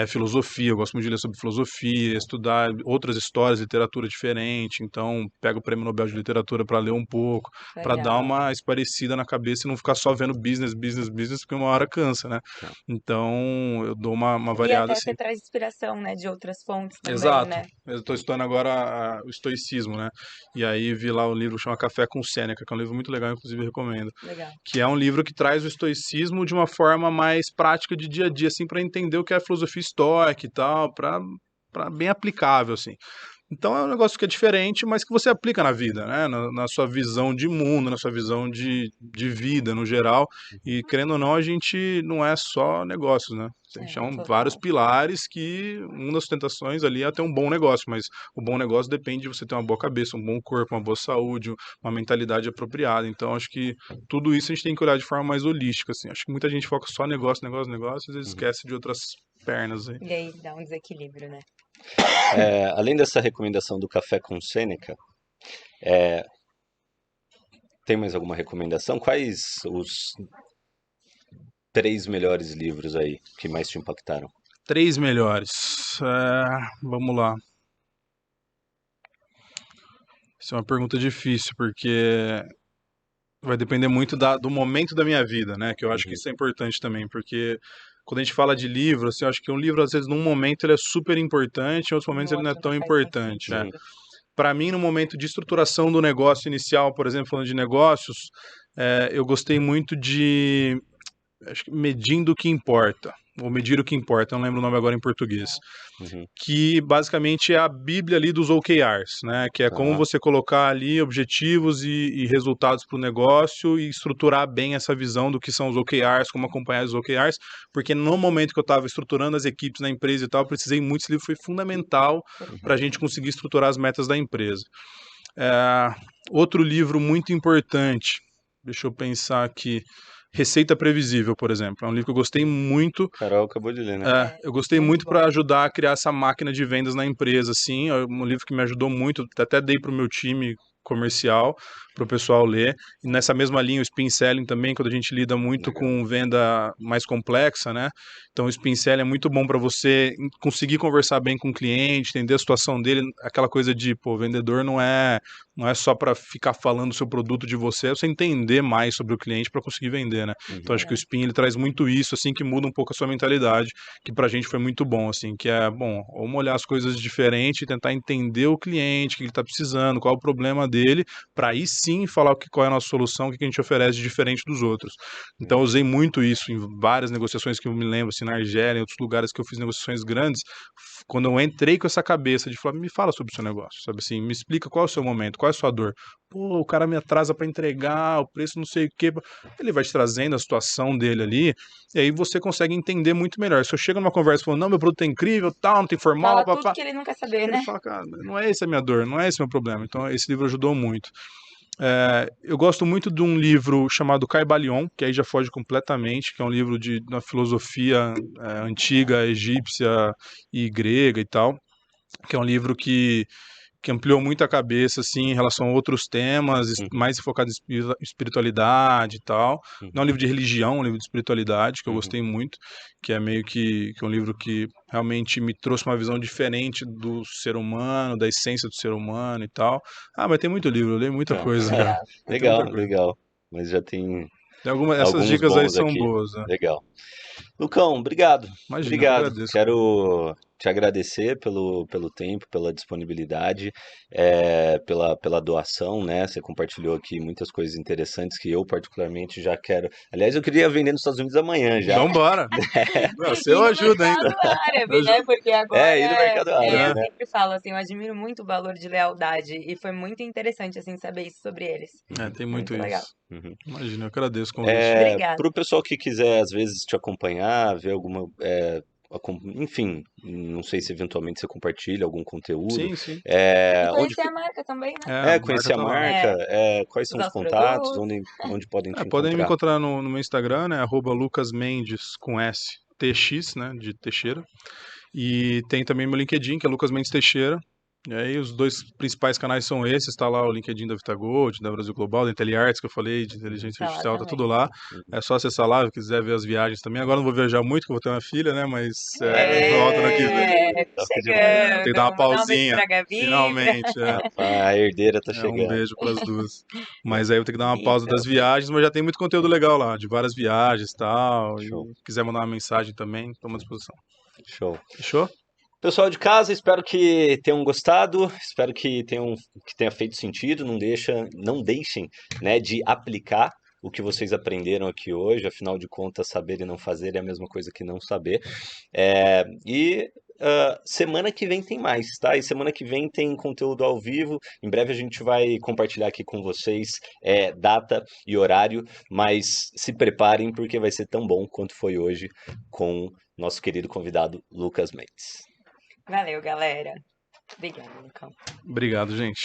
filosofia, eu gosto muito de ler sobre filosofia, estudar outras histórias, literatura diferente, então pego o Prêmio Nobel de Literatura para ler um pouco, para dar Legal. uma esparecida na cabeça e não ficar só vendo business, business, business, porque uma hora cansa, né? Tá. Então eu dou uma E variada até assim. você traz inspiração, né, de outras fontes também, Exato. né? Eu estou estudando agora o estoicismo, né? E aí vi lá o livro que chama Café com Sêneca, que é um livro muito legal, inclusive recomendo. Legal. Que é um livro que traz o estoicismo de uma forma mais prática de dia a dia, assim, para entender o que é a filosofia estoica e tal, para bem aplicável, assim. Então é um negócio que é diferente, mas que você aplica na vida, né? Na sua visão de mundo, na sua visão de vida no geral. E querendo ou não, a gente não é só negócios, né? A gente é vários Total. pilares que uma das sustentações ali é ter um bom negócio, mas o bom negócio depende de você ter uma boa cabeça, um bom corpo, uma boa saúde, uma mentalidade apropriada. Então acho que tudo isso a gente tem que olhar de forma mais holística, assim. Acho que muita gente foca só negócio, negócio, negócio, e às vezes esquece de outras pernas aí. E aí dá um desequilíbrio, né? Além dessa recomendação do Café com Sêneca, tem mais alguma recomendação? Quais os 3 melhores livros aí que mais te impactaram? 3 melhores. Vamos lá. Isso é uma pergunta difícil, porque vai depender muito do momento da minha vida, né? Que eu acho que isso é importante também, porque quando a gente fala de livro, assim, eu acho que um livro, às vezes, num momento ele é super importante, em outros momentos No ele não é outro tão não faz tanto importante. Uhum. Para mim, no momento de estruturação do negócio inicial, por exemplo, falando de negócios, eu gostei muito de acho que Medindo o que Importa, ou Medir o que Importa, não lembro o nome agora em português, Uhum. que basicamente é a bíblia ali dos OKRs, né? Que é como Tá. você colocar ali objetivos e resultados para o negócio e estruturar bem essa visão do que são os OKRs, como acompanhar os OKRs, porque no momento que eu estava estruturando as equipes na empresa e tal, eu precisei muito, esse livro foi fundamental para a gente conseguir estruturar as metas da empresa. Outro livro muito importante, deixa eu pensar aqui, Receita Previsível, por exemplo. É um livro que eu gostei muito. Carol acabou de ler, né? Eu gostei muito muito bom. para ajudar a criar essa máquina de vendas na empresa, assim. É um livro que me ajudou muito, até dei para o meu time comercial, para o pessoal ler. E nessa mesma linha, o Spin Selling também, quando a gente lida muito Legal. com venda mais complexa, né? Então, o Spin Selling é muito bom para você conseguir conversar bem com o cliente, entender a situação dele, aquela coisa de, pô, vendedor não é só para ficar falando o seu produto de você, é você entender mais sobre o cliente para conseguir vender, né? Então, acho que o Spin, ele traz muito isso, assim, que muda um pouco a sua mentalidade, que pra gente foi muito bom, assim, que é, bom, vamos olhar as coisas diferente e tentar entender o cliente, o que ele tá precisando, qual é o problema dele, para aí sim falar qual é a nossa solução, o que a gente oferece de diferente dos outros. Então, eu usei muito isso em várias negociações que eu me lembro, assim, na Argélia, em outros lugares que eu fiz negociações grandes, quando eu entrei com essa cabeça de falar, me fala sobre o seu negócio, sabe assim, me explica qual é o seu momento, qual é a sua dor. Pô, o cara me atrasa para entregar, o preço não sei o quê. Ele vai te trazendo a situação dele ali, e aí você consegue entender muito melhor. Se eu chego numa conversa falando, não, meu produto é incrível, tal, não tem formal, Fala tudo papá, que ele não quer saber, ele né? fala, cara, não é essa a minha dor, não é esse o meu problema. Então, esse livro ajudou muito. Eu gosto muito de um livro chamado Caibalion, que aí já foge completamente, que é um livro de uma filosofia antiga, egípcia e grega e tal, que é um livro que ampliou muito a cabeça, assim, em relação a outros temas, mais focado em espiritualidade e tal. Não é um livro de religião, é um livro de espiritualidade, que eu gostei muito, que é meio que um livro que realmente me trouxe uma visão diferente do ser humano, da essência do ser humano e tal. Mas tem muito livro, eu leio muita Tá. coisa, cara. Tem muita Legal, coisa. legal. Mas já tem Essas alguns dicas aí bons são aqui. boas, né? Legal. Lucão, obrigado. Imagina, eu que Obrigado. agradeço. Quero te agradecer pelo tempo, pela disponibilidade, pela doação, né? Você compartilhou aqui muitas coisas interessantes que eu particularmente já quero. Aliás, eu queria vender nos Estados Unidos amanhã já. Vambora! E Eu no ajudo ainda. mercado árabe, Eu né? ajudo. Porque agora E no mercado árabe, eu né? sempre falo assim, eu admiro muito o valor de lealdade e foi muito interessante assim saber isso sobre eles. Tem muito Muito legal. isso. Uhum. Imagina, eu agradeço o convite. Obrigada. Para o pessoal que quiser, às vezes, te acompanhar, ver alguma. Enfim, não sei se eventualmente você compartilha algum conteúdo. Sim, sim. E Onde conhecer a marca também, né? A marca conhecer a tá lá. marca, quais são Usar os os contatos, produtos. onde podem te Podem me encontrar. encontrar no meu Instagram, né? @lucasmendes com S, TX, né? De Teixeira. E tem também meu LinkedIn, que é Lucas Mendes Teixeira. E aí os dois principais canais são esses, tá lá o LinkedIn da VitaGold, da Brasil Global, da IntelliArts, que eu falei, de inteligência Tá lá artificial, tá também. tudo lá. É só acessar lá, se quiser ver as viagens também. Agora eu não vou viajar muito, que eu vou ter uma filha, né? Mas volta ano que vem. Top demais. Tem que dar uma Chegando. Mandar um beijo pausinha, pra Gabi. finalmente. A herdeira tá Um chegando. beijo para as duas. Mas aí eu vou ter que dar uma pausa das Isso. viagens, mas já tem muito conteúdo legal lá, de várias viagens e tal. E Show, quiser mandar uma mensagem também, estamos à disposição. show. Fechou? Pessoal de casa, espero que tenham gostado, espero que tenha feito sentido. Não deixem, né, de aplicar o que vocês aprenderam aqui hoje. Afinal de contas, saber e não fazer é a mesma coisa que não saber. Semana que vem tem mais, tá? E semana que vem tem conteúdo ao vivo. Em breve a gente vai compartilhar aqui com vocês data e horário, mas se preparem porque vai ser tão bom quanto foi hoje com nosso querido convidado Lucas Mendes. Valeu, galera. Obrigada, Lucão. Obrigado, gente.